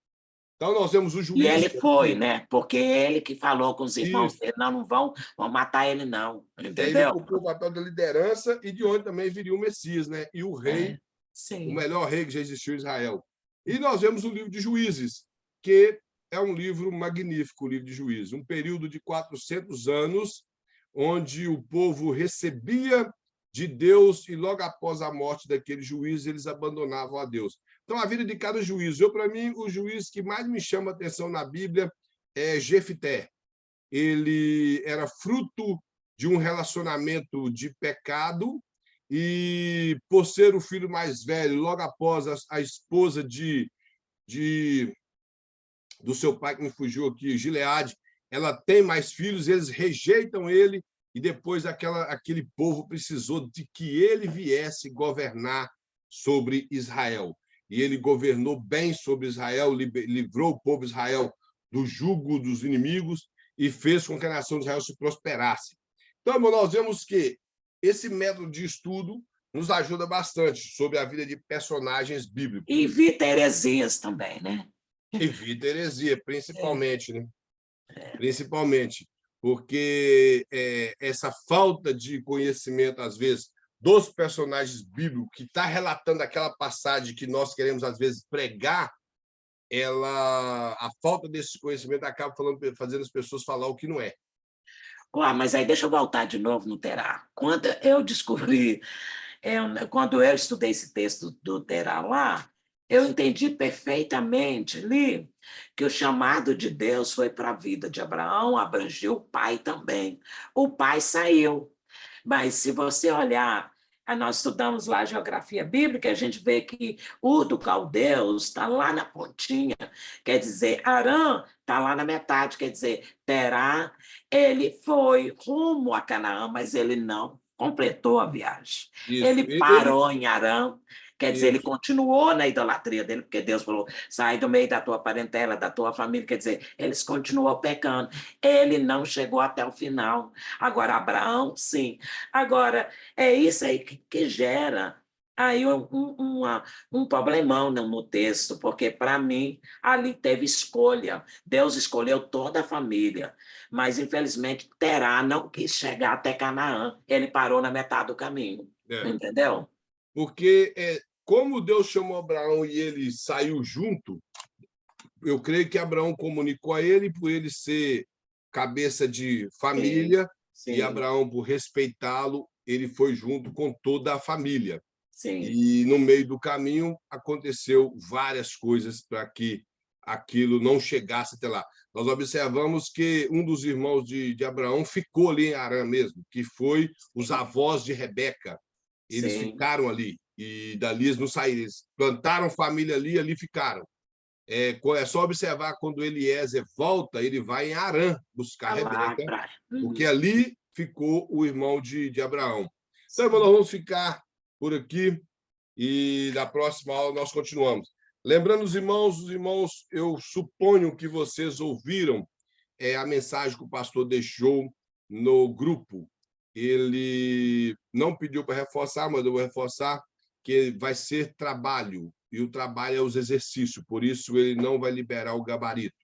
Então, nós vemos o E juiz. ele foi, né? Porque ele que falou com os irmãos Isso. dele, não vão matar ele, não. Ele Entendeu? ocupou o papel da liderança e de onde também viria o Messias, né? E o rei, É, o sim. melhor rei que já existiu em Israel. E nós vemos o livro de Juízes, que é um livro magnífico, o livro de Juízes, um período de 400 anos, onde o povo recebia de Deus e logo após a morte daquele juiz, eles abandonavam a Deus. Então, a vida de cada juiz. Para mim, o juiz que mais me chama a atenção na Bíblia é Jefté. Ele era fruto de um relacionamento de pecado e, por ser o filho mais velho, logo após a esposa de do seu pai, que me fugiu aqui, Gileade, ela tem mais filhos, eles rejeitam ele, e depois aquele povo precisou de que ele viesse governar sobre Israel. E ele governou bem sobre Israel, livrou o povo de Israel do jugo dos inimigos e fez com que a nação de Israel se prosperasse. Então, irmão, nós vemos que esse método de estudo nos ajuda bastante sobre a vida de personagens bíblicos. E Vita Heresias também, né? E Vita Heresia, É, principalmente, né? é. Principalmente, porque essa falta de conhecimento, às vezes, dos personagens bíblicos, que está relatando aquela passagem que nós queremos, às vezes, pregar, a falta desse conhecimento acaba fazendo as pessoas falar o que não é. Mas aí deixa eu voltar de novo no Terá. Quando eu descobri, quando eu estudei esse texto do Terá lá, eu entendi perfeitamente ali que o chamado de Deus foi para a vida de Abraão, abrangiu o pai também. O pai saiu. Mas se você olhar, nós estudamos lá a geografia bíblica, a gente vê que Ur do Caldeus está lá na pontinha, quer dizer, Arã está lá na metade, quer dizer, Terá, ele foi rumo a Canaã, mas ele não completou a viagem. Isso. Ele parou em Arã, quer dizer, ele Isso. continuou na idolatria dele, porque Deus falou, sai do meio da tua parentela, da tua família, quer dizer, eles continuam pecando. Ele não chegou até o final. Agora, Abraão, sim. Agora, é isso aí que gera aí um problemão no texto, porque, para mim, ali teve escolha. Deus escolheu toda a família, mas, infelizmente, Terá não quis chegar até Canaã. Ele parou na metade do caminho. É. Entendeu? Porque, como Deus chamou Abraão e ele saiu junto, eu creio que Abraão comunicou a ele, por ele ser cabeça de Sim, família, e sim, Abraão, por respeitá-lo, ele foi junto com toda a família. sim. E no meio do caminho aconteceu várias coisas para que aquilo não chegasse até lá. Nós observamos que um dos irmãos de Abraão ficou ali em Arã mesmo, que foi os Sim, avós de Rebeca. Eles sim. ficaram ali e dali eles não saíram. Eles plantaram família ali, ali ficaram. É só observar quando Eliezer volta, ele vai em Arã buscar Tá lá, Rebeca, praia. porque ali ficou o irmão de Abraão. Então, irmão, nós Sim. vamos ficar por aqui e na próxima aula nós continuamos. Lembrando os irmãos, eu suponho que vocês ouviram a mensagem que o pastor deixou no grupo. Ele não pediu para reforçar, mas eu vou reforçar que vai ser trabalho, e o trabalho é os exercícios, por isso ele não vai liberar o gabarito.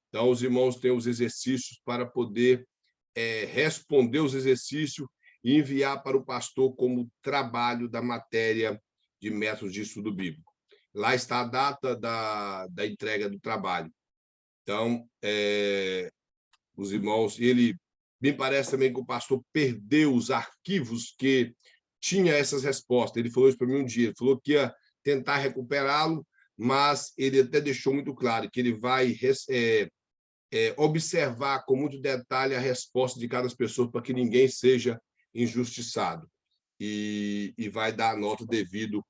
Então, os irmãos têm os exercícios para poder responder os exercícios e enviar para o pastor como trabalho da matéria de métodos de estudo bíblico. Lá está a data da entrega do trabalho. Então, os irmãos, me parece também que o pastor perdeu os arquivos que tinha essas respostas. Ele falou isso para mim um dia. Ele falou que ia tentar recuperá-lo, mas ele até deixou muito claro que ele vai observar com muito detalhe a resposta de cada pessoa para que ninguém seja injustiçado. E vai dar a nota devido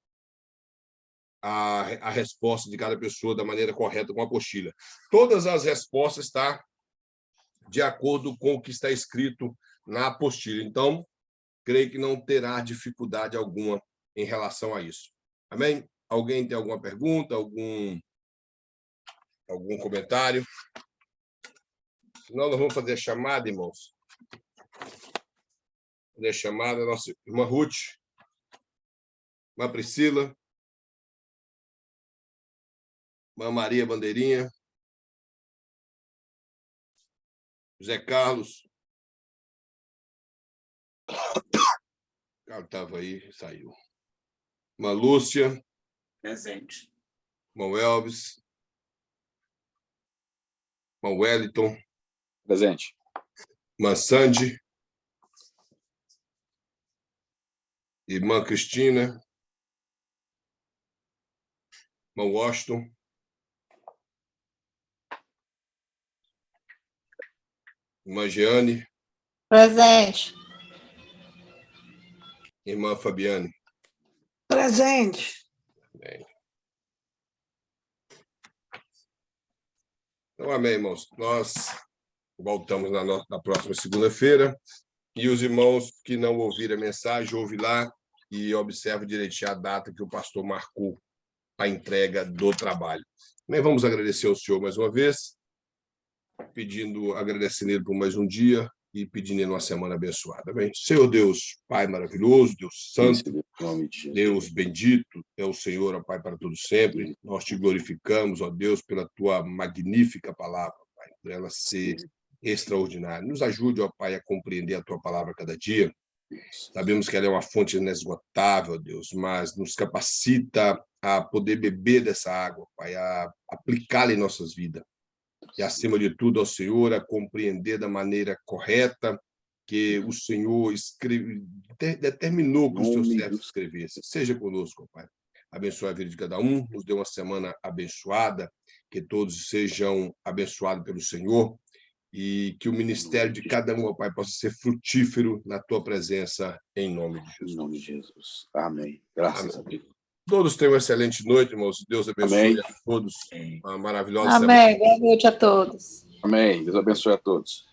à resposta de cada pessoa da maneira correta com a apostila. Todas as respostas estão de acordo com o que está escrito na apostila. Então, creio que não terá dificuldade alguma em relação a isso. Amém? Alguém tem alguma pergunta, algum comentário? Senão, nós vamos fazer a chamada, irmãos. Fazer a chamada, nossa irmã Ruth, irmã Priscila, irmã Maria Bandeirinha, José Carlos. O Carlos estava aí, saiu. Irmã Lúcia. Presente. Irmão Elvis. Irmão Wellington. Presente. Irmã Sandy. Irmã Cristina. Irmão Washington. Irmã Jeane. Presente. Irmã Fabiane. Presente. Bem. Então, amém, irmãos. Nós voltamos na próxima segunda-feira. E os irmãos que não ouviram a mensagem, ouve lá e observe direitinho a data que o pastor marcou a entrega do trabalho. Também vamos agradecer ao senhor mais uma vez, agradecendo ele por mais um dia e pedindo ele uma semana abençoada. Bem, Senhor Deus, Pai maravilhoso, Deus santo, Deus bendito, é o Senhor, ó Pai, para todo sempre. Nós te glorificamos, ó Deus, pela tua magnífica palavra, Pai, por ela ser extraordinária. Nos ajude, ó Pai, a compreender a tua palavra a cada dia. Sabemos que ela é uma fonte inesgotável, Deus, mas nos capacita a poder beber dessa água, Pai, a aplicá-la em nossas vidas. E, acima de tudo, ao Senhor, a compreender da maneira correta que o Senhor determinou que os teus servos escrevessem. Seja conosco, Pai. Abençoe a vida de cada um, nos dê uma semana abençoada, que todos sejam abençoados pelo Senhor e que o ministério de cada um, ó Pai, possa ser frutífero na tua presença, em nome de Jesus. Em nome de Jesus. Amém. Graças Amém. a Deus. Todos tenham uma excelente noite, irmãos. Deus abençoe Amém. a todos. Uma maravilhosa semana. Amém. Boa noite a todos. Amém. Deus abençoe a todos.